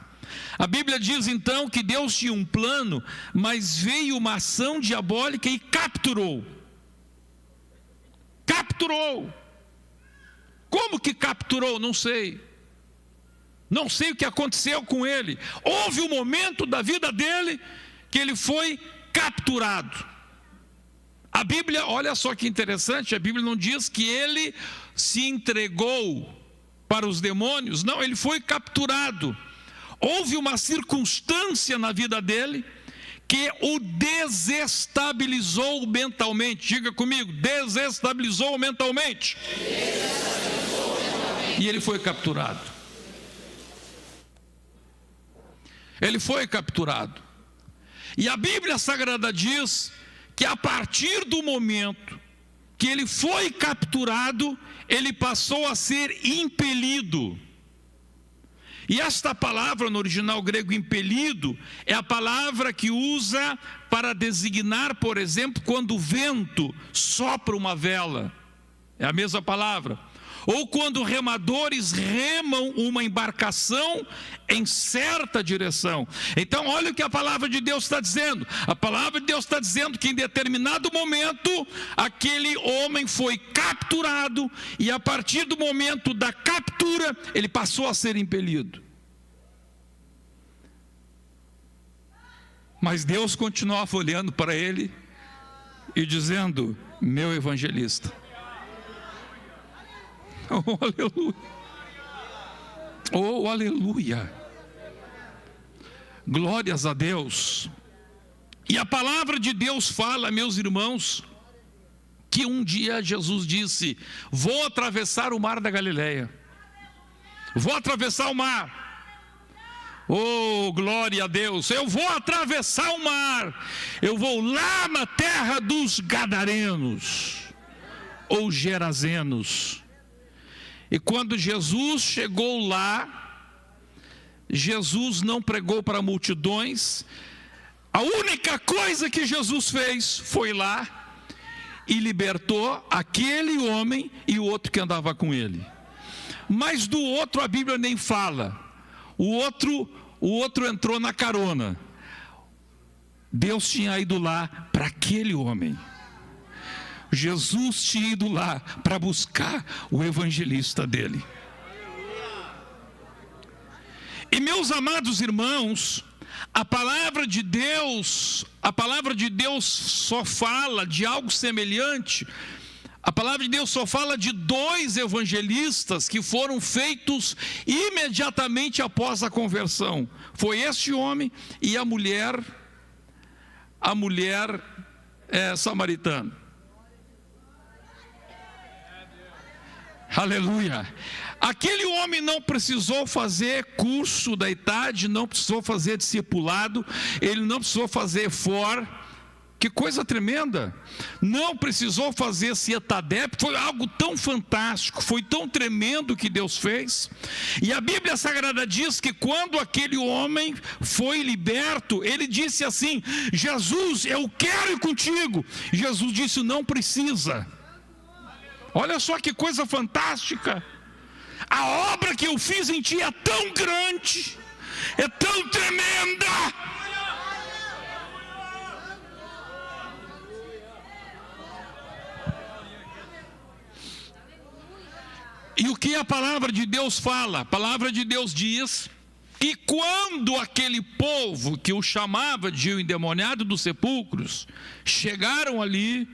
A Bíblia diz então que Deus tinha um plano, mas veio uma ação diabólica e capturou. Capturou. Como que capturou? Não sei. Não sei o que aconteceu com ele. Houve um momento da vida dele que ele foi capturado. A Bíblia, olha só que interessante, a Bíblia não diz que ele se entregou para os demônios. Não, ele foi capturado. Houve uma circunstância na vida dele que o desestabilizou mentalmente. Diga comigo, desestabilizou mentalmente. E ele foi capturado. Ele foi capturado. E a Bíblia Sagrada diz que a partir do momento que ele foi capturado, ele passou a ser impelido. E esta palavra no original grego, impelido, é a palavra que usa para designar, por exemplo, quando o vento sopra uma vela. É a mesma palavra. Ou quando remadores remam uma embarcação em certa direção. Então olha o que a palavra de Deus está dizendo. A palavra de Deus está dizendo que em determinado momento aquele homem foi capturado, e a partir do momento da captura ele passou a ser impelido. Mas Deus continuava olhando para ele e dizendo: meu evangelista. Oh, aleluia. Oh, aleluia. Glórias a Deus. E a palavra de Deus fala, meus irmãos, que um dia Jesus disse: vou atravessar o mar da Galileia. Vou atravessar o mar. Oh, glória a Deus. Eu vou atravessar o mar. Eu vou lá na terra dos Gadarenos ou Gerazenos. E quando Jesus chegou lá, Jesus não pregou para multidões. A única coisa que Jesus fez foi lá e libertou aquele homem e o outro que andava com ele. Mas do outro a Bíblia nem fala. O outro entrou na carona. Deus tinha ido lá para aquele homem. Jesus tinha ido lá para buscar o evangelista dele. E meus amados irmãos, a palavra de Deus só fala de algo semelhante. A palavra de Deus só fala de 2 evangelistas que foram feitos imediatamente após a conversão. Foi este homem e a mulher samaritana. Aleluia. Aquele homem não precisou fazer curso da idade, não precisou fazer discipulado, ele não precisou fazer que coisa tremenda. Não precisou fazer Cietadep. Foi algo tão fantástico, foi tão tremendo que Deus fez. E a Bíblia Sagrada diz que quando aquele homem foi liberto, ele disse assim: Jesus, eu quero ir contigo. Jesus disse: não precisa. Olha só que coisa fantástica. A obra que eu fiz em ti é tão grande, é tão tremenda. E o que a palavra de Deus fala? A palavra de Deus diz que quando aquele povo que o chamava de o endemoniado dos sepulcros chegaram ali,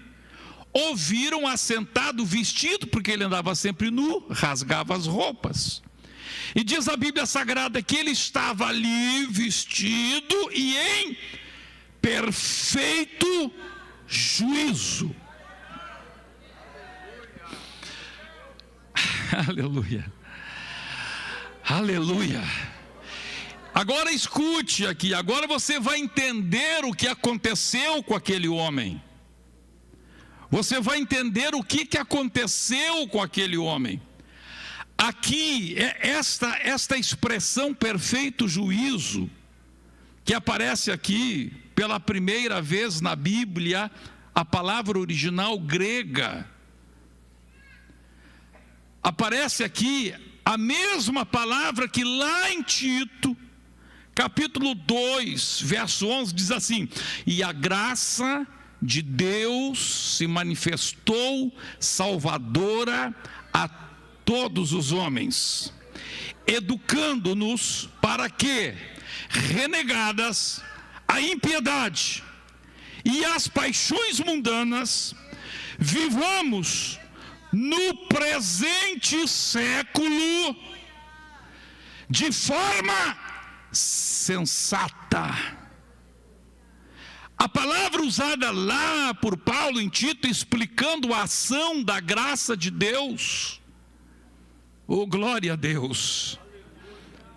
ouviram assentado vestido, porque ele andava sempre nu, rasgava as roupas. E diz a Bíblia Sagrada que ele estava ali vestido e em perfeito juízo. Aleluia. Aleluia. Agora escute aqui, agora você vai entender o que aconteceu com aquele homem. Você vai entender o que aconteceu com aquele homem. Aqui, esta expressão perfeito juízo, que aparece aqui pela primeira vez na Bíblia, a palavra original grega, aparece aqui a mesma palavra que lá em Tito, capítulo 2, verso 11, diz assim: e a graça de Deus se manifestou salvadora a todos os homens, educando-nos para que, renegadas a impiedade e as paixões mundanas, vivamos no presente século de forma sensata. A palavra usada lá por Paulo em Tito, explicando a ação da graça de Deus. Oh, glória a Deus.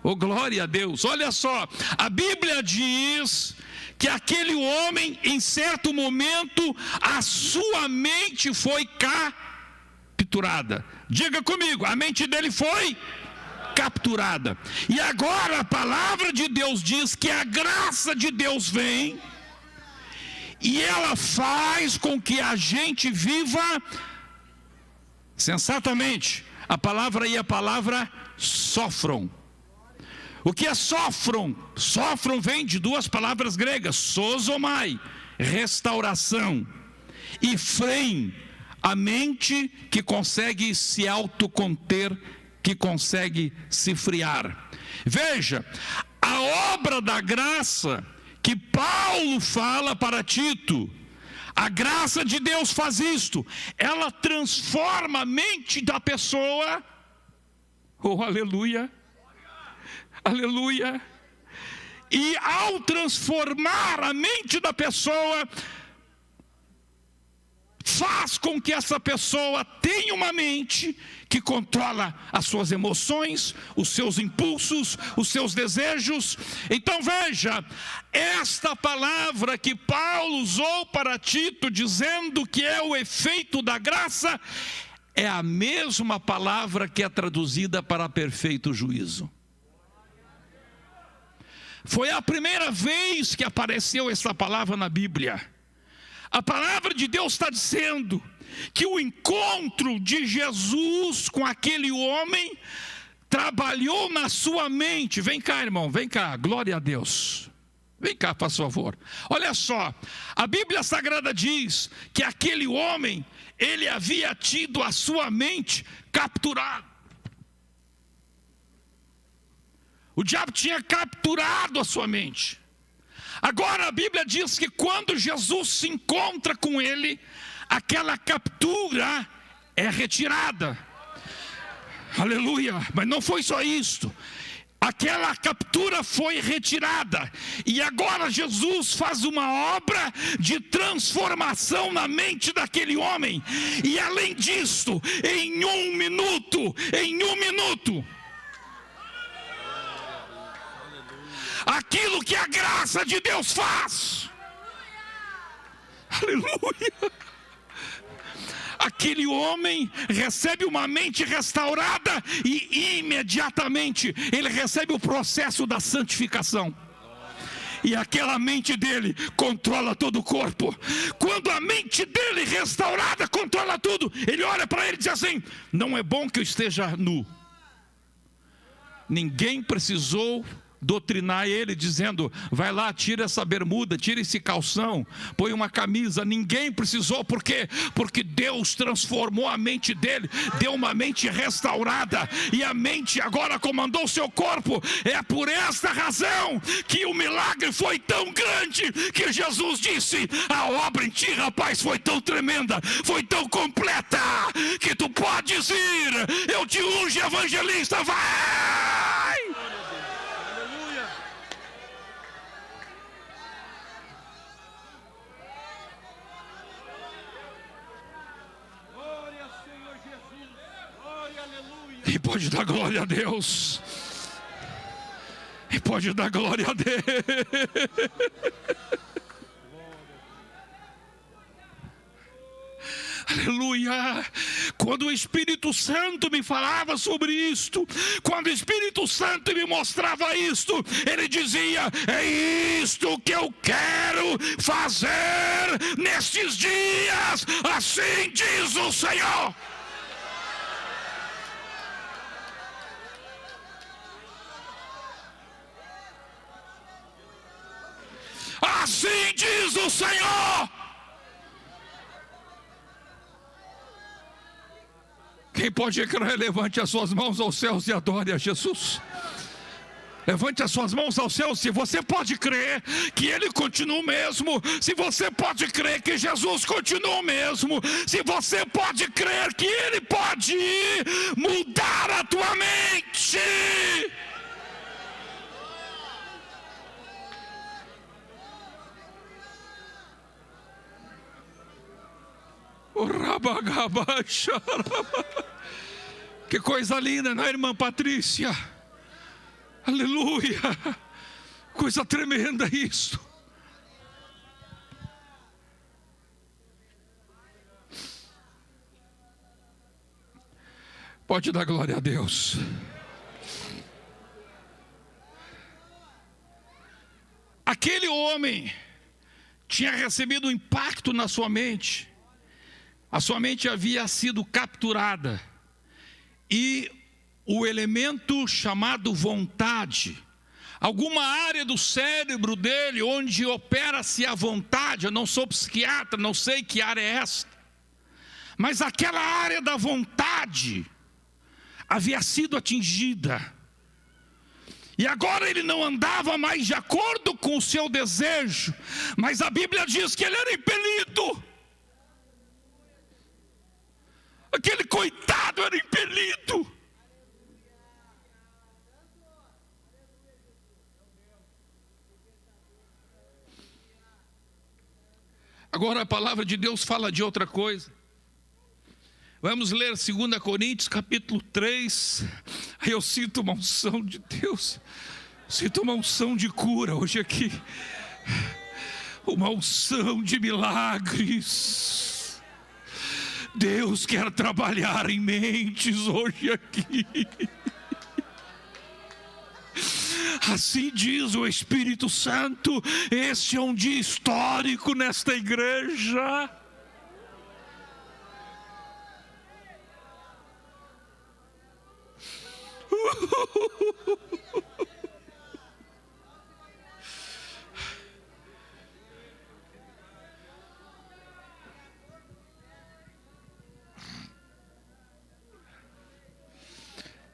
Oh, glória a Deus. Olha só, a Bíblia diz que aquele homem, em certo momento, a sua mente foi capturada. Diga comigo, a mente dele foi capturada. E agora a palavra de Deus diz que a graça de Deus vem e ela faz com que a gente viva sensatamente. A palavra aí é a palavra sofram. O que é sofram? Sofram vem de duas palavras gregas: sozomai, restauração, e freim, a mente que consegue se autoconter, que consegue se friar. Veja, a obra da graça que Paulo fala para Tito, a graça de Deus faz isto, ela transforma a mente da pessoa. Oh, aleluia, aleluia. E ao transformar a mente da pessoa, faz com que essa pessoa tenha uma mente que controla as suas emoções, os seus impulsos, os seus desejos. Então veja, esta palavra que Paulo usou para Tito, dizendo que é o efeito da graça, é a mesma palavra que é traduzida para perfeito juízo. Foi a primeira vez que apareceu essa palavra na Bíblia. A palavra de Deus está dizendo que o encontro de Jesus com aquele homem trabalhou na sua mente. Vem cá, irmão, vem cá, glória a Deus. Vem cá, por favor. Olha só, a Bíblia Sagrada diz que aquele homem, ele havia tido a sua mente capturada. O diabo tinha capturado a sua mente. Agora a Bíblia diz que quando Jesus se encontra com ele, aquela captura é retirada. Aleluia, mas não foi só isso. Aquela captura foi retirada. E agora Jesus faz uma obra de transformação na mente daquele homem. E além disso, em um minuto, aquilo que a graça de Deus faz, aleluia, aquele homem recebe uma mente restaurada e imediatamente ele recebe o processo da santificação. E aquela mente dele controla todo o corpo. Quando a mente dele restaurada controla tudo, ele olha para ele e diz assim: não é bom que eu esteja nu. Ninguém precisou doutrinar ele, dizendo: vai lá, tira essa bermuda, tira esse calção, põe uma camisa. Ninguém precisou, por quê? Porque Deus transformou a mente dele, deu uma mente restaurada, e a mente agora comandou o seu corpo. É por esta razão que o milagre foi tão grande, que Jesus disse: a obra em ti, rapaz, foi tão tremenda, foi tão completa, que tu podes ir, eu te unjo, evangelista, vai!
Aleluia. Glória, Senhor Jesus. Glória, aleluia.
E pode dar glória a Deus. E pode dar glória a Deus. Aleluia. Quando o Espírito Santo me falava sobre isto, quando o Espírito Santo me mostrava isto, ele dizia: é isto que eu quero fazer nestes dias, assim diz o Senhor. Assim diz o Senhor. Quem pode crer, levante as suas mãos aos céus e adore a Jesus. Levante as suas mãos ao céu, se você pode crer que Ele continua o mesmo, se você pode crer que Jesus continua o mesmo, se você pode crer que Ele pode mudar a tua mente. Que coisa linda, não é, irmã Patrícia? Aleluia! Coisa tremenda isso. Pode dar glória a Deus. Aquele homem tinha recebido um impacto na sua mente. A sua mente havia sido capturada. E o elemento chamado vontade, alguma área do cérebro dele onde opera-se a vontade, eu não sou psiquiatra, não sei que área é esta, mas aquela área da vontade havia sido atingida. E agora ele não andava mais de acordo com o seu desejo, mas a Bíblia diz que ele era impelido. Aquele coitado era impelido. Agora a palavra de Deus fala de outra coisa. Vamos ler 2 Coríntios capítulo 3. Aí eu sinto uma unção de Deus. Sinto uma unção de cura hoje aqui. Uma unção de milagres. Deus quer trabalhar em mentes hoje aqui. Assim diz o Espírito Santo, este é um dia histórico nesta igreja.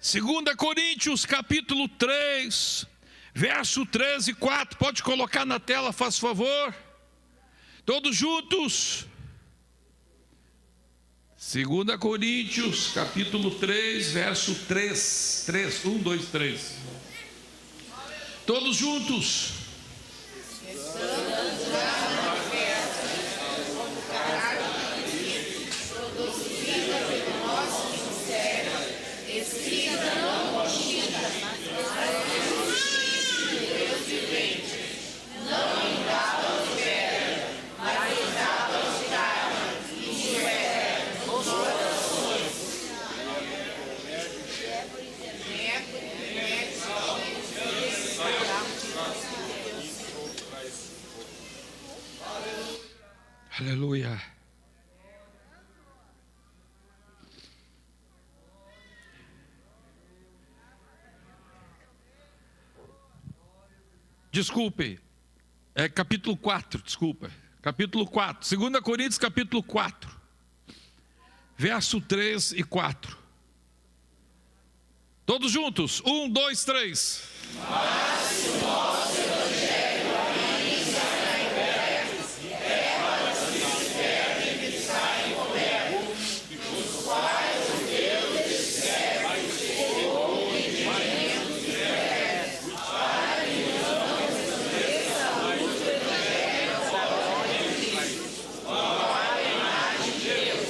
Segunda Coríntios capítulo 3, verso 13 e 4, pode colocar na tela, faz favor, todos juntos. 2 Coríntios capítulo 3, verso 3, 1, 2, 3, todos juntos. Desculpe, é capítulo 4, desculpa. Capítulo 4, 2 Coríntios capítulo 4, verso 3 e 4. Todos juntos, 1, 2, 3.
Mas se o nosso evangelho anuncia encobertos, para os que se perdem que saem encobertos, os quais o Deus dos séculos chegou em entendimento de fé, para que não desmereça a luz do evangelho da glória de Cristo, a imagem de Deus.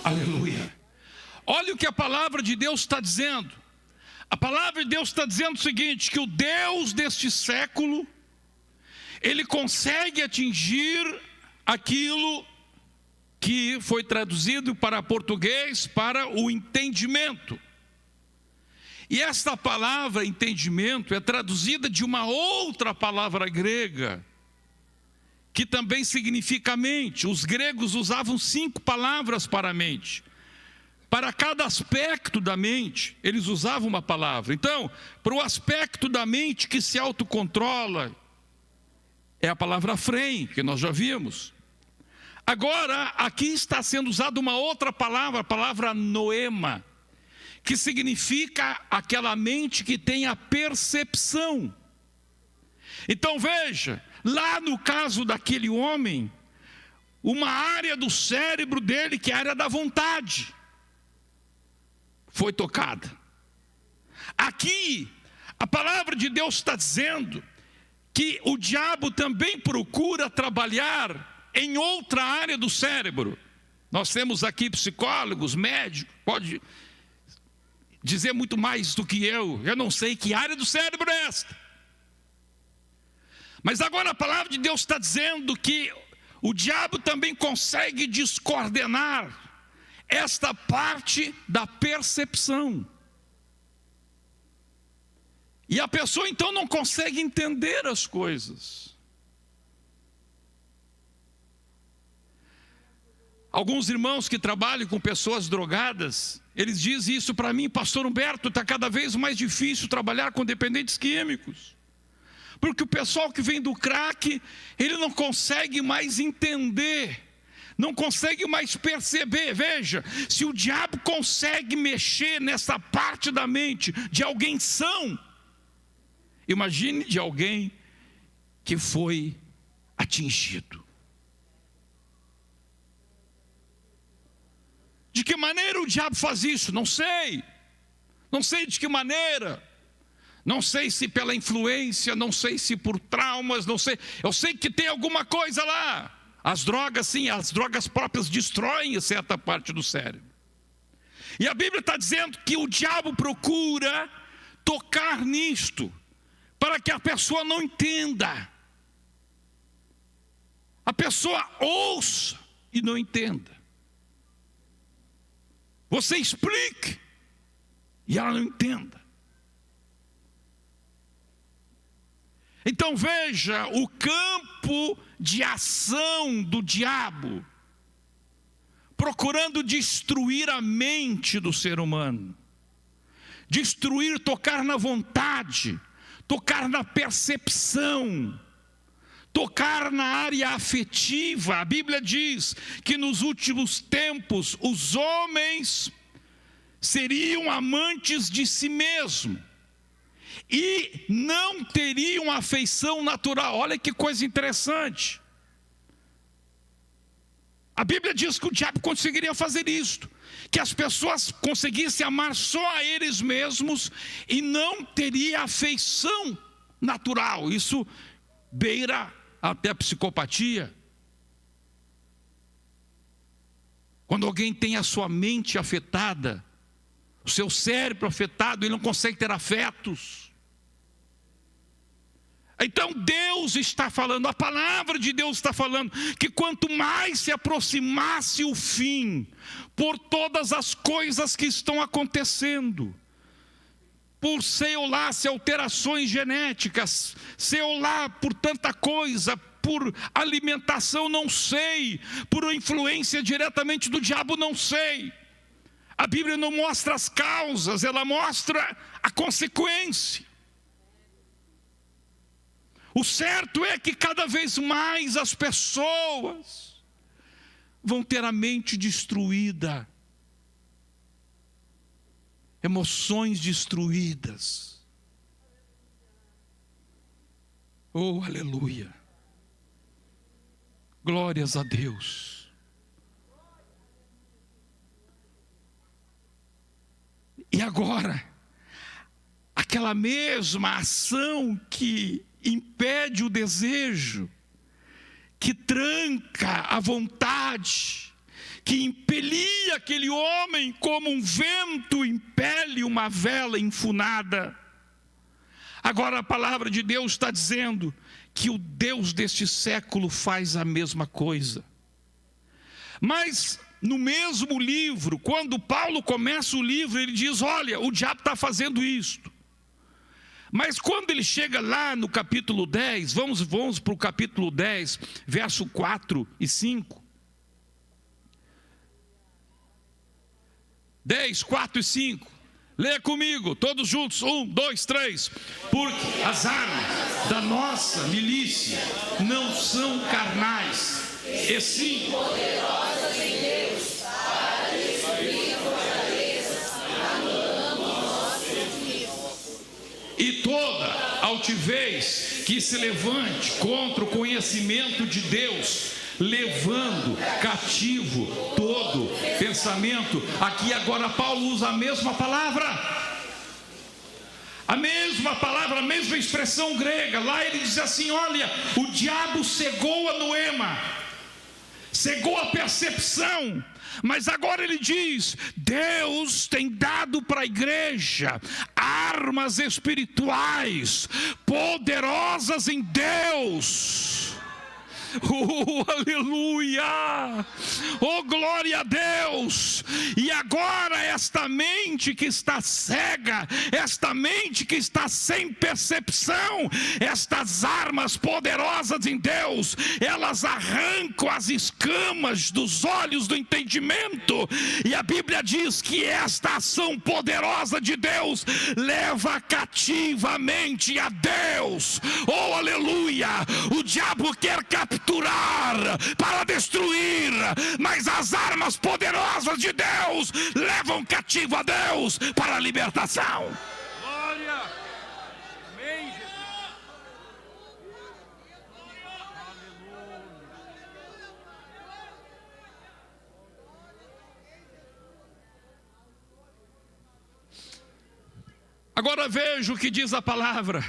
Aleluia. Olha o que a palavra de Deus está dizendo. A palavra de Deus está dizendo o seguinte, que o Deus deste século, ele consegue atingir aquilo que foi traduzido para português, para o entendimento. E esta palavra entendimento é traduzida de uma outra palavra grega, que também significa mente. Os gregos usavam 5 palavras para a mente. Para cada aspecto da mente, eles usavam uma palavra. Então, para o aspecto da mente que se autocontrola, é a palavra frem, que nós já vimos. Agora, aqui está sendo usada uma outra palavra, a palavra noema, que significa aquela mente que tem a percepção. Então veja, lá no caso daquele homem, uma área do cérebro dele, que é a área da vontade, foi tocada. Aqui, a palavra de Deus está dizendo que o diabo também procura trabalhar em outra área do cérebro. Nós temos aqui psicólogos, médicos, pode dizer muito mais do que eu não sei que área do cérebro é esta. Mas agora a palavra de Deus está dizendo que o diabo também consegue descoordenar esta parte da percepção. E a pessoa então não consegue entender as coisas. Alguns irmãos que trabalham com pessoas drogadas, eles dizem isso para mim: pastor Humberto, está cada vez mais difícil trabalhar com dependentes químicos. Porque o pessoal que vem do crack, ele não consegue mais entender, não consegue mais perceber. Veja, se o diabo consegue mexer nessa parte da mente de alguém são, imagine de alguém que foi atingido. De que maneira o diabo faz isso? Não sei. Não sei de que maneira. Não sei se pela influência, não sei se por traumas, não sei. Eu sei que tem alguma coisa lá. As drogas, sim, as drogas próprias destroem certa parte do cérebro. E a Bíblia está dizendo que o diabo procura tocar nisto, para que a pessoa não entenda. A pessoa ouça e não entenda. Você explique e ela não entenda. Então veja o campo de ação do diabo, procurando destruir a mente do ser humano, destruir, tocar na vontade, tocar na percepção, tocar na área afetiva. A Bíblia diz que nos últimos tempos os homens seriam amantes de si mesmos e não teriam afeição natural. Olha que coisa interessante. A Bíblia diz que o diabo conseguiria fazer isto, que as pessoas conseguissem amar só a eles mesmos e não teria afeição natural. Isso beira até a psicopatia. Quando alguém tem a sua mente afetada, o seu cérebro afetado, ele não consegue ter afetos. Então Deus está falando, a palavra de Deus está falando, que quanto mais se aproximasse o fim, por todas as coisas que estão acontecendo, por sei lá, se alterações genéticas, sei lá, por tanta coisa, por alimentação, não sei, por influência diretamente do diabo, não sei. A Bíblia não mostra as causas, ela mostra a consequência. O certo é que cada vez mais as pessoas vão ter a mente destruída, emoções destruídas. Oh, aleluia! Glórias a Deus. E agora, aquela mesma ação que impede o desejo, que tranca a vontade, que impelia aquele homem como um vento impele uma vela enfunada. Agora a palavra de Deus está dizendo que o Deus deste século faz a mesma coisa. Mas no mesmo livro, quando Paulo começa o livro, ele diz: olha, o diabo está fazendo isto. Mas quando ele chega lá no capítulo 10, vamos para o capítulo 10, verso 4 e 5. 10, 4 e 5. Leia comigo, todos juntos, 1, 2, 3. Porque as armas da nossa milícia não são carnais, e sim poderosas em Deus, para destruir fortalezas, anulando nossos inimigos. E toda altivez que se levante contra o conhecimento de Deus, levando cativo todo pensamento. Aqui agora Paulo usa a mesma palavra, a mesma expressão grega. Lá ele diz assim: olha, o diabo cegou a noema, cegou a percepção. Mas agora ele diz: Deus tem dado para a igreja armas espirituais poderosas em Deus. Oh, aleluia! Oh, glória a Deus! E agora esta mente que está cega, esta mente que está sem percepção, estas armas poderosas em Deus, elas arrancam as escamas dos olhos do entendimento. E a Bíblia diz que esta ação poderosa de Deus leva cativa a mente a Deus. Oh, aleluia! O diabo quer capturar para destruir, mas as armas poderosas de Deus levam cativo a Deus para a libertação.
Glória! Amém, Jesus.
Agora veja o que diz a palavra.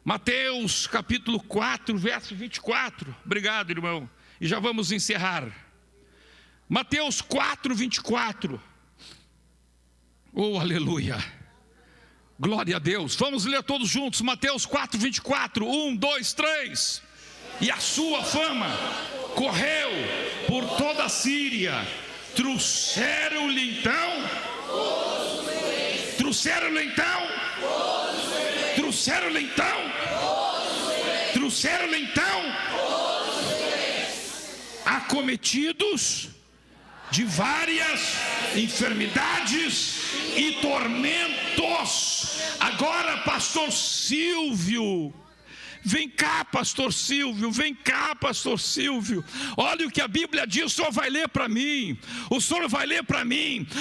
Mateus capítulo 4, verso 24. Obrigado, irmão. E já vamos encerrar. Mateus 4, 24. Oh, aleluia. Glória a Deus. Vamos ler todos juntos. Mateus 4, 24. 1, 2, 3. E a sua fama correu por toda a Síria. Trouxeram-lhe então. Acometidos de várias enfermidades e tormentos. Agora, pastor Silvio, vem cá, pastor Silvio, olha o que a Bíblia diz. O senhor vai ler para mim,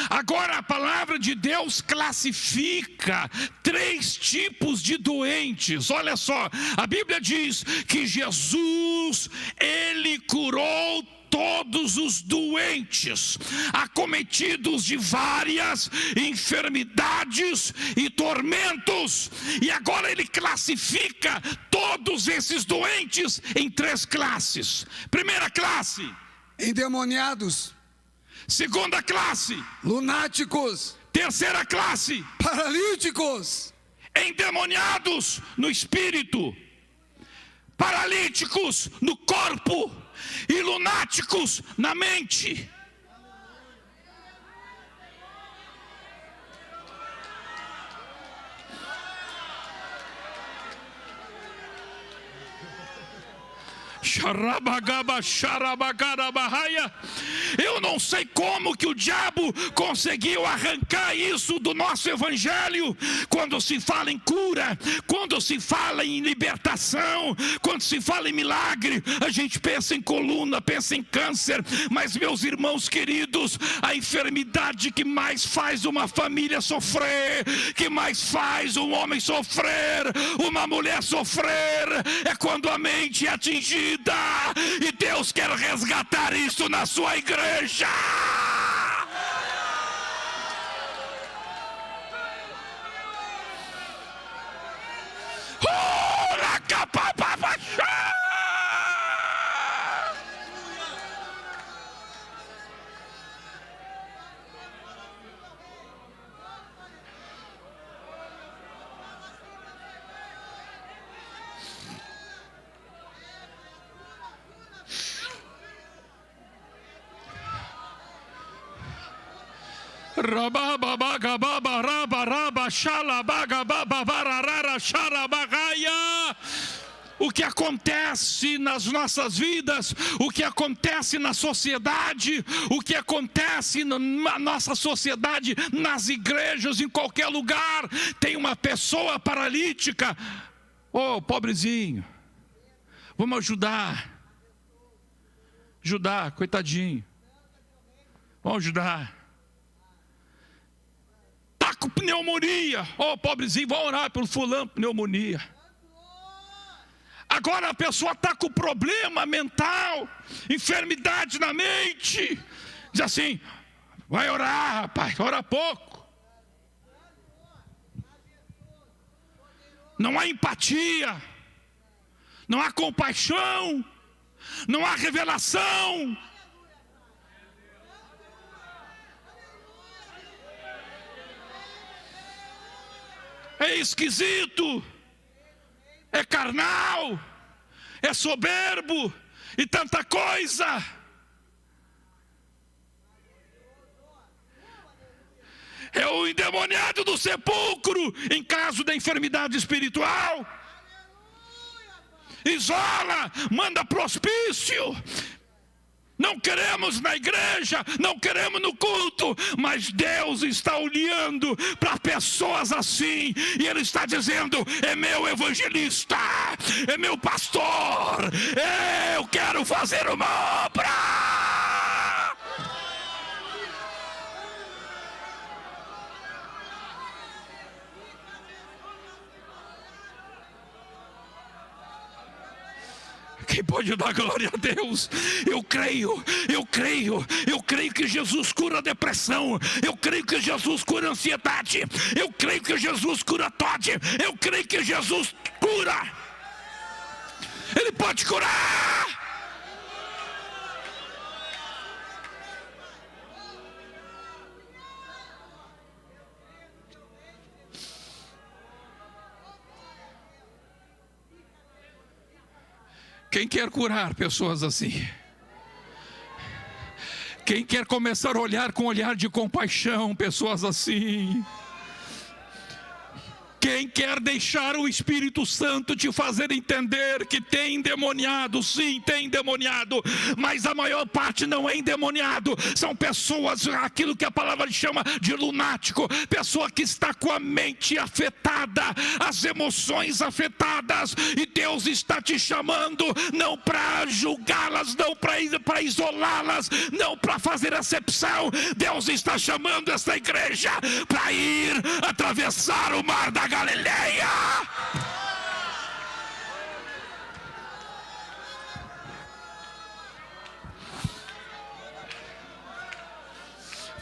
Agora a palavra de Deus classifica 3 tipos de doentes. Olha só, a Bíblia diz que Jesus, ele curou todos os doentes, acometidos de várias enfermidades e tormentos. E agora ele classifica todos esses doentes em 3 classes. Primeira classe:
endemoniados.
Segunda classe:
lunáticos.
Terceira classe:
paralíticos.
Endemoniados no espírito, paralíticos no corpo e lunáticos na mente. Eu não sei como que o diabo conseguiu arrancar isso do nosso evangelho. Quando se fala em cura, quando se fala em libertação, quando se fala em milagre, a gente pensa em coluna, pensa em câncer. Mas, meus irmãos queridos, a enfermidade que mais faz uma família sofrer, que mais faz um homem sofrer, uma mulher sofrer, é quando a mente é atingida. E Deus quer resgatar isso na sua igreja. O que acontece nas nossas vidas, o que acontece na sociedade, o que acontece na nossa sociedade, nas igrejas, em qualquer lugar, tem uma pessoa paralítica. Oh, pobrezinho, vamos ajudar, coitadinho, vamos ajudar. Tá com pneumonia, oh, pobrezinho, vamos orar pelo fulano, pneumonia. Agora a pessoa está com problema mental, enfermidade na mente, diz assim: vai orar, rapaz, ora pouco. Não há empatia, não há compaixão, não há revelação. É esquisito, é carnal, é soberbo e tanta coisa. É o endemoniado do sepulcro em caso da enfermidade espiritual. Isola, manda pro hospício. Não queremos na igreja, não queremos no culto, mas Deus está olhando para pessoas assim, e Ele está dizendo: é meu evangelista, é meu pastor, eu quero fazer uma obra. Quem pode dar glória a Deus? Eu creio que Jesus cura a depressão, eu creio que Jesus cura a ansiedade, eu creio que Jesus cura TOD, eu creio que Jesus cura. Ele pode curar. Quem quer curar pessoas assim? Quem quer começar a olhar com olhar de compaixão pessoas assim? Quem quer deixar o Espírito Santo te fazer entender que tem endemoniado? Sim, tem endemoniado, mas a maior parte não é endemoniado. São pessoas, aquilo que a palavra chama de lunático, pessoa que está com a mente afetada, as emoções afetadas, e Deus está te chamando não para julgá-las, não para isolá-las, não para fazer acepção. Deus está chamando essa igreja para ir atravessar o mar da Galileia.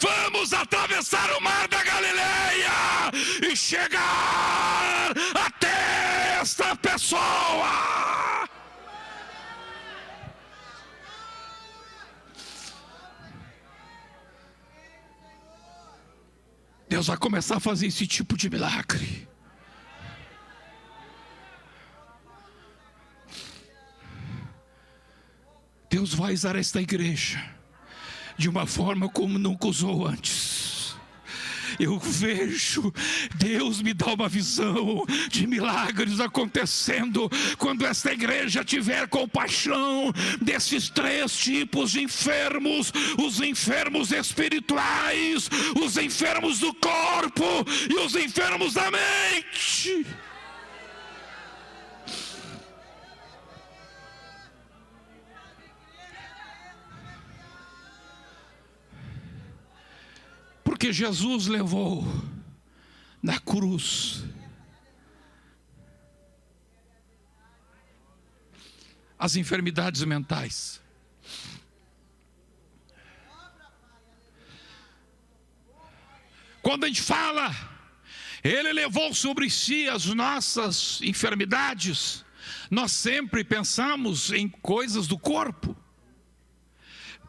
Vamos atravessar o mar da Galileia e chegar até esta pessoa. Deus vai começar a fazer esse tipo de milagre. Deus vai usar esta igreja de uma forma como nunca usou antes. eu vejo Deus me dá uma visão de milagres acontecendo quando esta igreja tiver compaixão desses 3 tipos de enfermos: os enfermos espirituais, os enfermos do corpo e os enfermos da mente. Porque Jesus levou na cruz as enfermidades mentais. Quando a gente fala, Ele levou sobre si as nossas enfermidades, nós sempre pensamos em coisas do corpo.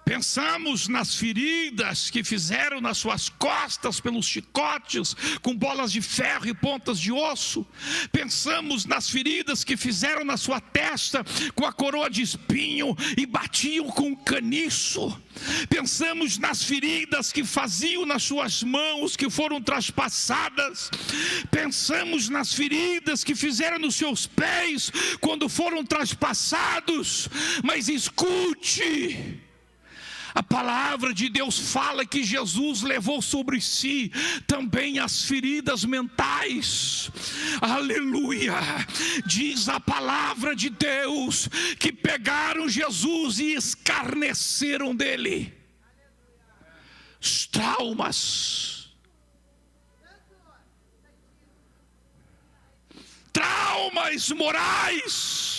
Pensamos nas feridas que fizeram nas suas costas pelos chicotes, com bolas de ferro e pontas de osso. Pensamos nas feridas que fizeram na sua testa com a coroa de espinho e batiam com caniço. Pensamos nas feridas que faziam nas suas mãos, que foram traspassadas. Pensamos nas feridas que fizeram nos seus pés quando foram traspassados. Mas escute, a palavra de Deus fala que Jesus levou sobre si também as feridas mentais. Aleluia! Diz a palavra de Deus que pegaram Jesus e escarneceram dele. Os traumas. Traumas morais.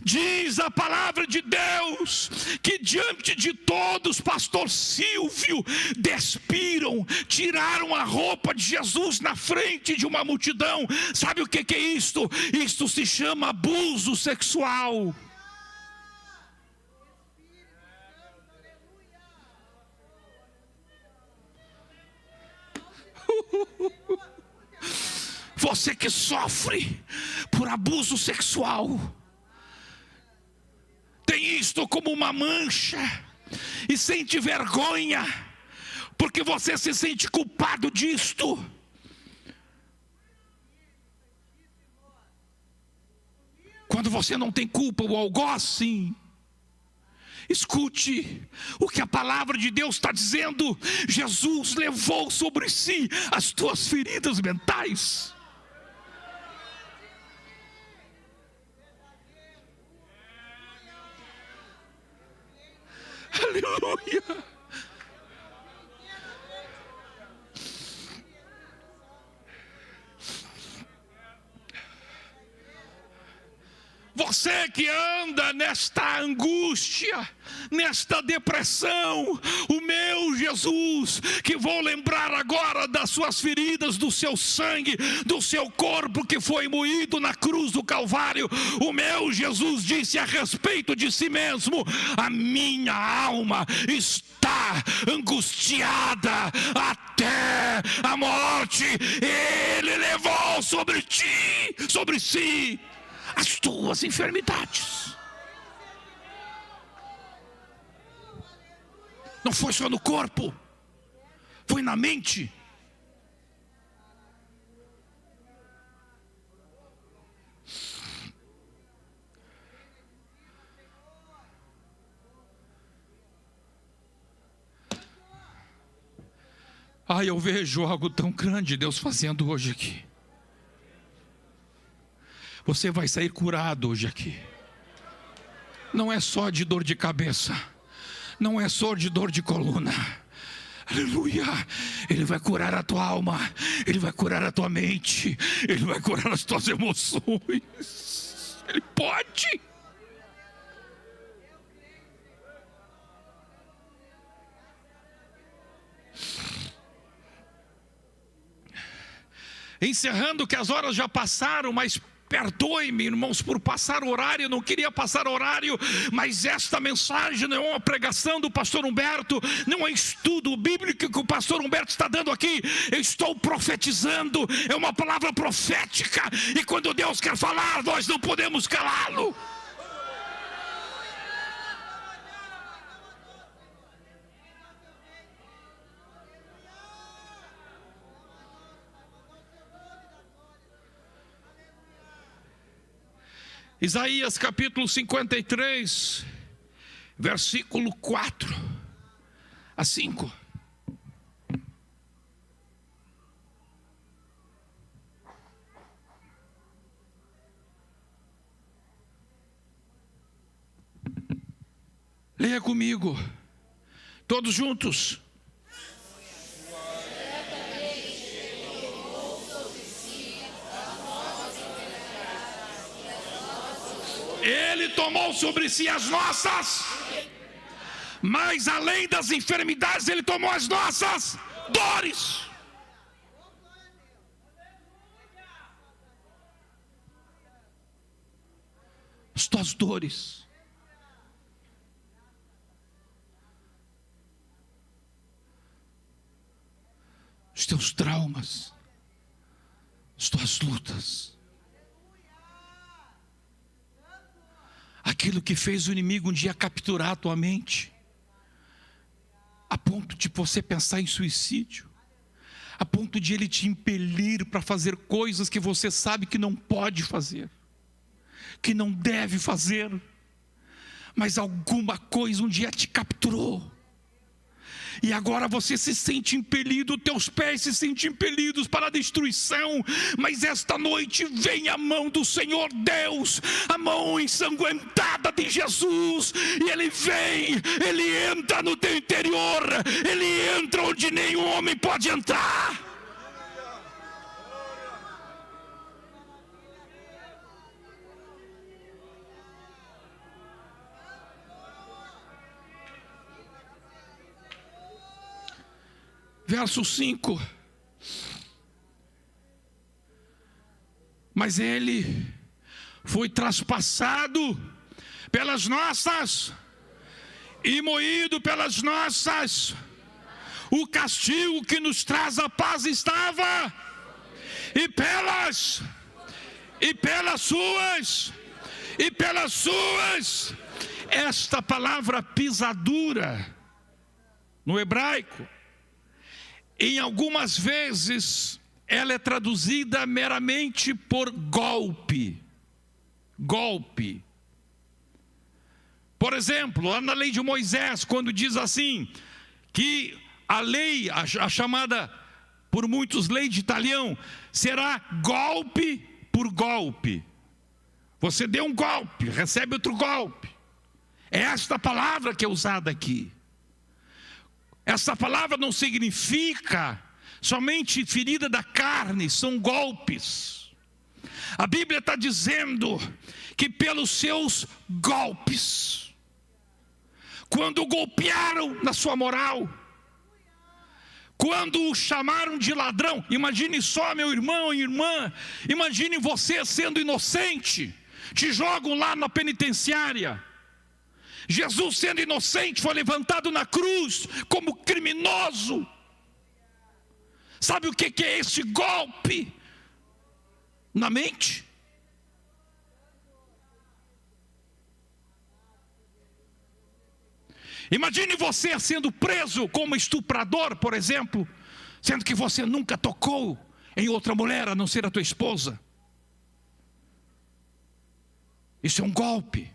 Diz a palavra de Deus que diante de todos, pastor Silvio, despiram, tiraram a roupa de Jesus na frente de uma multidão. Sabe o que é isto? Isto se chama abuso sexual. Você que sofre por abuso sexual, tem isto como uma mancha e sente vergonha, porque você se sente culpado disto. Quando você não tem culpa ou algoz, sim. Escute o que a palavra de Deus está dizendo. Jesus levou sobre si as tuas feridas mentais. Aleluia. Você que anda nesta angústia, nesta depressão, o meu Jesus, que vou lembrar agora das suas feridas, do seu sangue, do seu corpo que foi moído na cruz do Calvário. O meu Jesus disse a respeito de si mesmo: a minha alma está angustiada até a morte. Ele levou sobre ti, sobre si, as tuas enfermidades. Não foi só no corpo, foi na mente. Eu vejo algo tão grande Deus fazendo hoje aqui. Você vai sair curado hoje aqui. Não é só de dor de cabeça, não é só de dor de coluna. Aleluia. Ele vai curar a tua alma, Ele vai curar a tua mente, Ele vai curar as tuas emoções. Ele pode. Encerrando, que as horas já passaram, mas perdoe-me, irmãos, por passar horário. Eu não queria passar horário, mas esta mensagem não é uma pregação do pastor Humberto, não é estudo bíblico que o pastor Humberto está dando aqui. Eu estou profetizando, é uma palavra profética, e quando Deus quer falar, nós não podemos calá-lo. Isaías capítulo 53, versículo 4 a 5. Leia comigo, todos juntos. Ele tomou sobre si as nossas, mas além das enfermidades, Ele tomou as nossas dores. As tuas dores. Os teus traumas, as tuas lutas, aquilo que fez o inimigo um dia capturar a tua mente, a ponto de você pensar em suicídio, a ponto de ele te impelir para fazer coisas que você sabe que não pode fazer, que não deve fazer, mas alguma coisa um dia te capturou. E agora você se sente impelido, teus pés se sentem impelidos para a destruição. Mas esta noite vem a mão do Senhor Deus, a mão ensanguentada de Jesus. E Ele vem, Ele entra no teu interior, Ele entra onde nenhum homem pode entrar. Verso 5. Mas Ele foi traspassado pelas nossas e moído pelas nossas. O castigo que nos traz a paz estava, e pelas suas. Esta palavra pisadura no hebraico, em algumas vezes, ela é traduzida meramente por golpe. Golpe. Por exemplo, lá na lei de Moisés, quando diz assim, que a lei, a chamada por muitos lei de talião, será golpe por golpe. Você deu um golpe, recebe outro golpe. É esta palavra que é usada aqui. Essa palavra não significa somente ferida da carne, são golpes. A Bíblia está dizendo que pelos seus golpes, quando o golpearam na sua moral, quando o chamaram de ladrão, imagine só, meu irmão e irmã, imagine você sendo inocente, te jogam lá na penitenciária. Jesus, sendo inocente, foi levantado na cruz como criminoso. Sabe o que é esse golpe na mente? Imagine você sendo preso como estuprador, por exemplo, sendo que você nunca tocou em outra mulher a não ser a tua esposa. Isso é um golpe.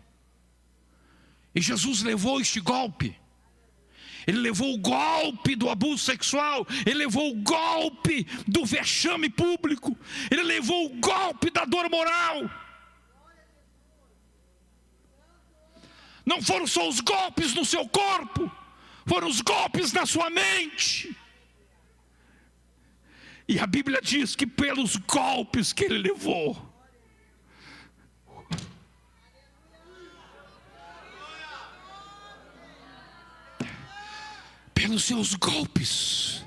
E Jesus levou este golpe. Ele levou o golpe do abuso sexual. Ele levou o golpe do vexame público. Ele levou o golpe da dor moral. Não foram só os golpes no seu corpo, foram os golpes na sua mente. E a Bíblia diz que pelos golpes que ele levou, pelos seus golpes,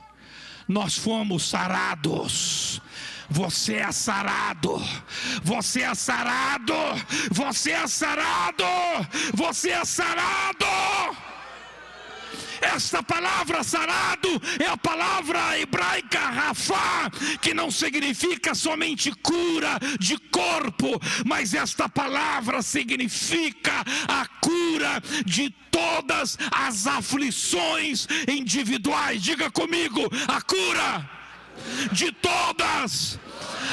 nós fomos sarados. Você é sarado, você é sarado, você é sarado, você é sarado. Esta palavra sarado é a palavra hebraica rafá, que não significa somente cura de corpo, mas esta palavra significa a cura de todas as aflições individuais. Diga comigo, a cura de todas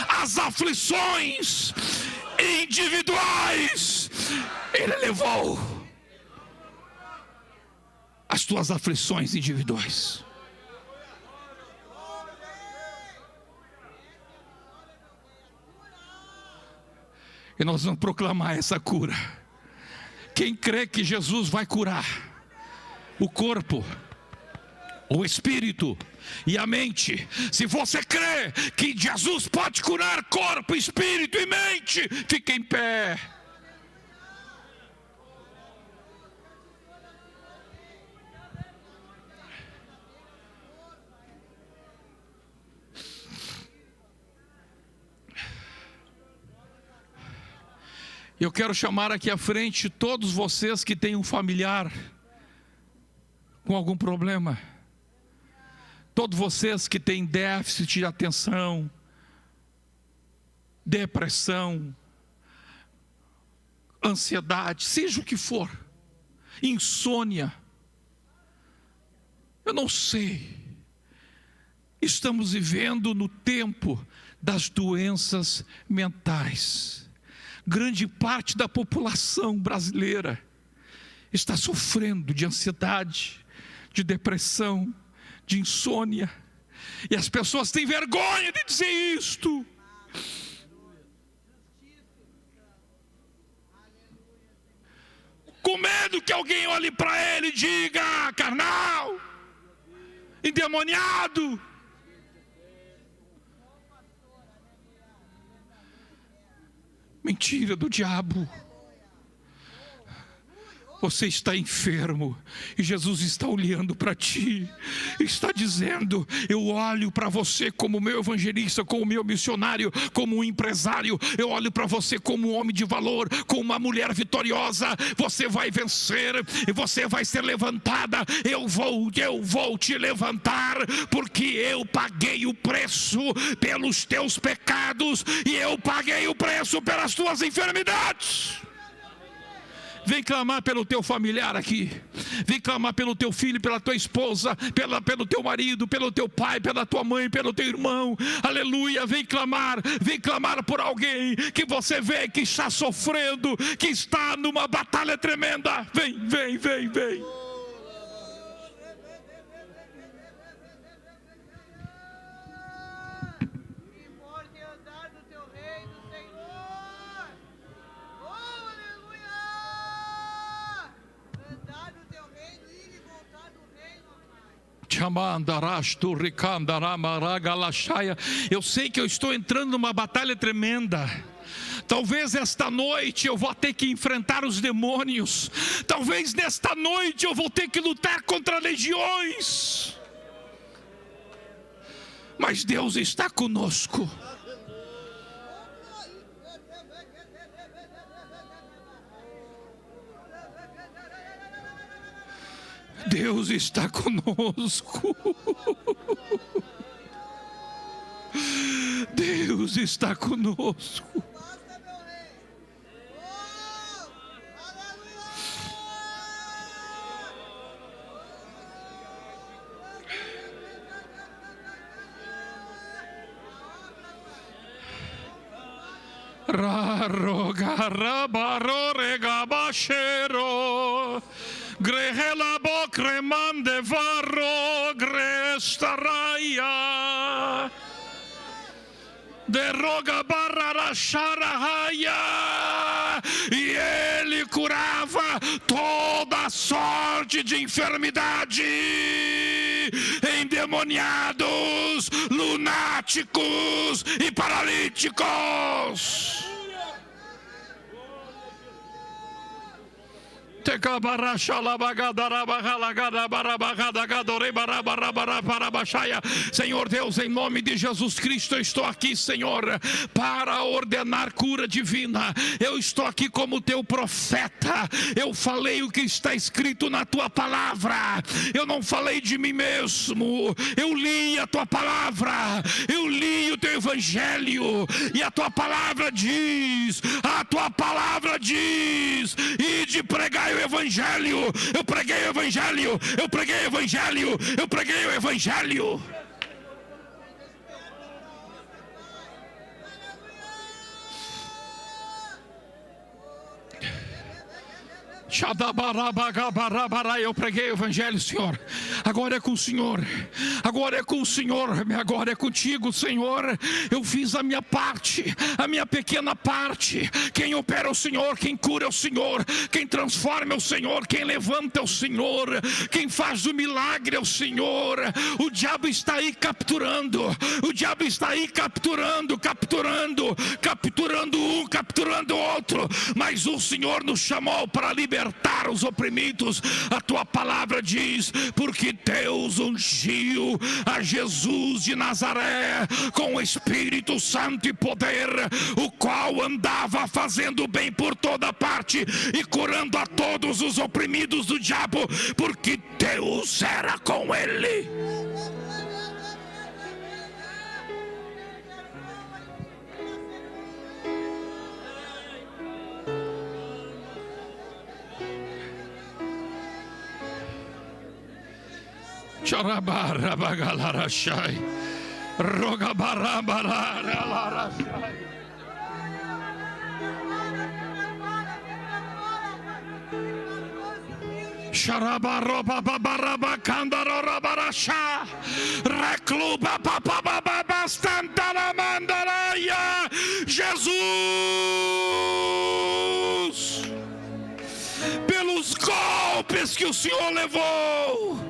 as aflições individuais. Ele levou as tuas aflições individuais. E nós vamos proclamar essa cura. Quem crê que Jesus vai curar o corpo, o espírito e a mente, se você crê que Jesus pode curar corpo, espírito e mente, fique em pé. Eu quero chamar aqui à frente todos vocês que têm um familiar com algum problema. Todos vocês que têm déficit de atenção, depressão, ansiedade, seja o que for, insônia. Eu não sei. Estamos vivendo no tempo das doenças mentais. Grande parte da população brasileira está sofrendo de ansiedade, de depressão, de insônia. E as pessoas têm vergonha de dizer isto. Com medo que alguém olhe para ele e diga: carnal, endemoniado. Mentira do diabo. Você está enfermo e Jesus está olhando para ti, está dizendo: eu olho para você como meu evangelista, como meu missionário, como um empresário. Eu olho para você como um homem de valor, como uma mulher vitoriosa. Você vai vencer e você vai ser levantada. Eu vou te levantar, porque eu paguei o preço pelos teus pecados e eu paguei o preço pelas tuas enfermidades. Vem clamar pelo teu familiar aqui. Vem clamar pelo teu filho, pela tua esposa, pelo teu marido, pelo teu pai, pela tua mãe, pelo teu irmão. Aleluia. Vem clamar por alguém que você vê que está sofrendo, que está numa batalha tremenda. Vem. Eu sei que eu estou entrando numa batalha tremenda. Talvez esta noite eu vou ter que enfrentar os demônios. Talvez nesta noite eu vou ter que lutar contra legiões. Mas Deus está conosco. Deus está conosco. Deus está conosco. Grehela bocremande varro grestaraia derroga barra xarahaya. E ele curava toda sorte de enfermidade, endemoniados, lunáticos e paralíticos. Senhor Deus, em nome de Jesus Cristo, eu estou aqui, Senhor, para ordenar cura divina. Eu estou aqui como teu profeta. Eu falei o que está escrito na tua palavra. Eu não falei de mim mesmo. Eu li a tua palavra. Eu li o teu evangelho. E a tua palavra diz, e de pregar o evangelho. Eu preguei o evangelho. Eu preguei o evangelho. Eu preguei o evangelho. Eu preguei o evangelho, Senhor. Agora é com o Senhor. Agora é com o Senhor. Agora é contigo, Senhor. Eu fiz a minha parte, a minha pequena parte. Quem opera é o Senhor, quem cura é o Senhor, quem transforma é o Senhor, quem levanta é o Senhor, quem faz o milagre é o Senhor. O diabo está aí capturando. O diabo está aí capturando um, capturando outro. Mas o Senhor nos chamou para libertar os oprimidos. A tua palavra diz: porque Deus ungiu a Jesus de Nazaré com o Espírito Santo e poder, o qual andava fazendo bem por toda parte e curando a todos os oprimidos do diabo, porque Deus era com ele. Charabarabagalarashai, rogabarabalarashai. Sharabarobabarabakandarabarasha, recluba papababastantalamandaraya. Jesus, pelos golpes que o Senhor levou,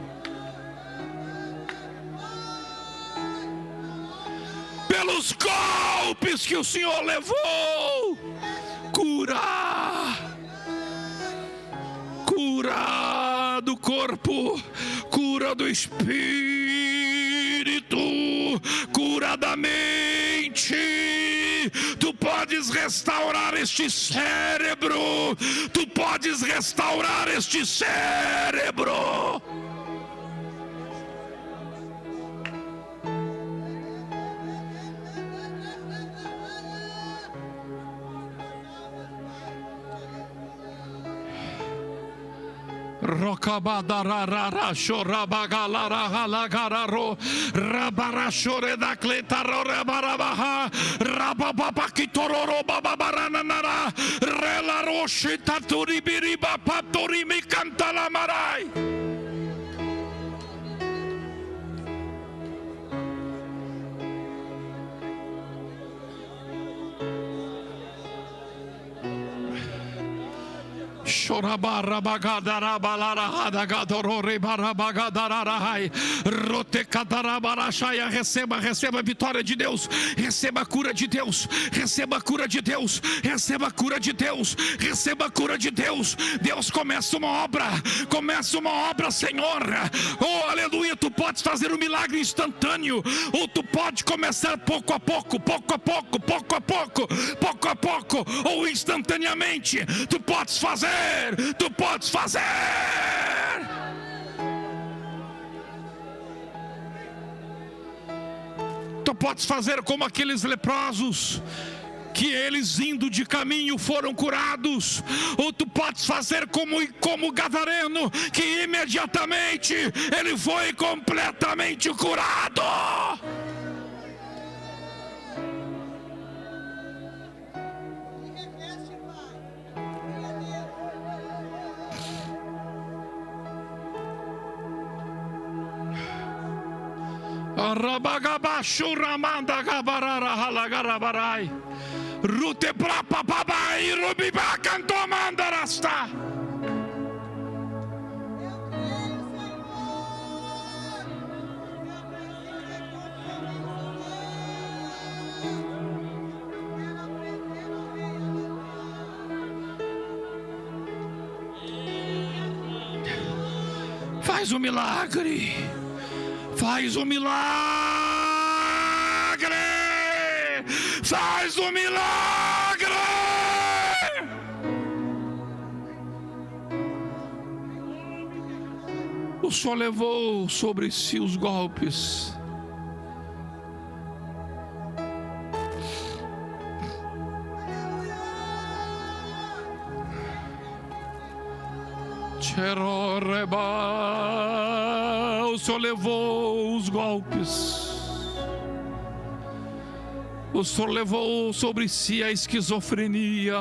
pelos golpes que o Senhor levou, cura do corpo, cura do espírito, cura da mente. Tu podes restaurar este cérebro, tu podes restaurar este cérebro. Rokabadarara shorabagalara halagararo rabarashore da cletaro rabarabaha rababakitororo bababaranara relaroshi taturi biriba patori mikantala marai. Receba a vitória de Deus, receba a cura de Deus, receba a cura de Deus, receba a cura de Deus, receba a cura de Deus. Deus começa uma obra, Senhor. Oh, aleluia. Tu podes fazer um milagre instantâneo, ou tu pode começar pouco a pouco, ou instantaneamente. Tu podes fazer. Tu podes fazer como aqueles leprosos, que eles indo de caminho foram curados. Ou tu podes fazer como o gadareno, que imediatamente ele foi completamente curado. Rabagabashuramanda gabarara halagarabarai rute brapa babai rubiba cantomandarasta. Faz um milagre. Faz um milagre! Faz um milagre! O Senhor levou sobre si os golpes. O Senhor levou os golpes. O Senhor levou sobre si a esquizofrenia.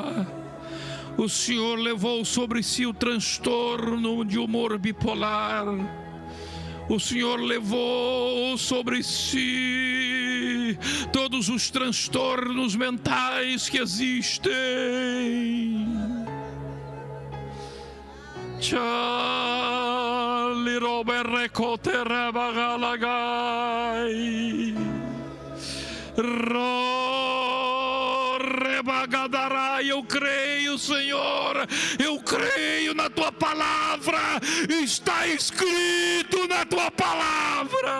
O Senhor levou sobre si o transtorno de humor bipolar. O Senhor levou sobre si todos os transtornos mentais que existem. Eu creio, Senhor, eu creio na tua palavra, está escrito na tua palavra.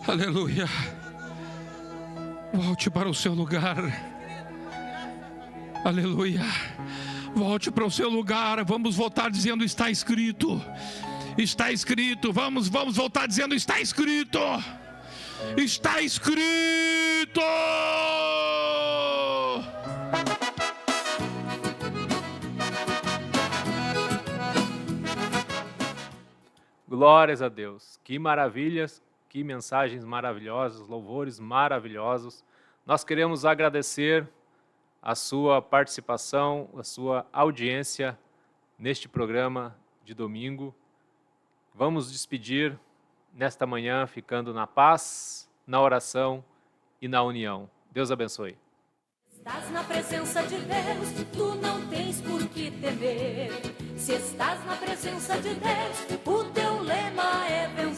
Aleluia. Volte para o seu lugar. Aleluia. Volte para o seu lugar. Vamos voltar dizendo: está escrito. Está escrito. Vamos voltar dizendo: está escrito. Está escrito.
Glórias a Deus. Que maravilhas, que mensagens maravilhosas, louvores maravilhosos. Nós queremos agradecer a sua participação, a sua audiência neste programa de domingo. Vamos despedir nesta manhã ficando na paz, na oração e na união. Deus abençoe.
Estás na presença de Deus, tu não tens por que temer. Se estás na presença de Deus, o teu lema é vencer.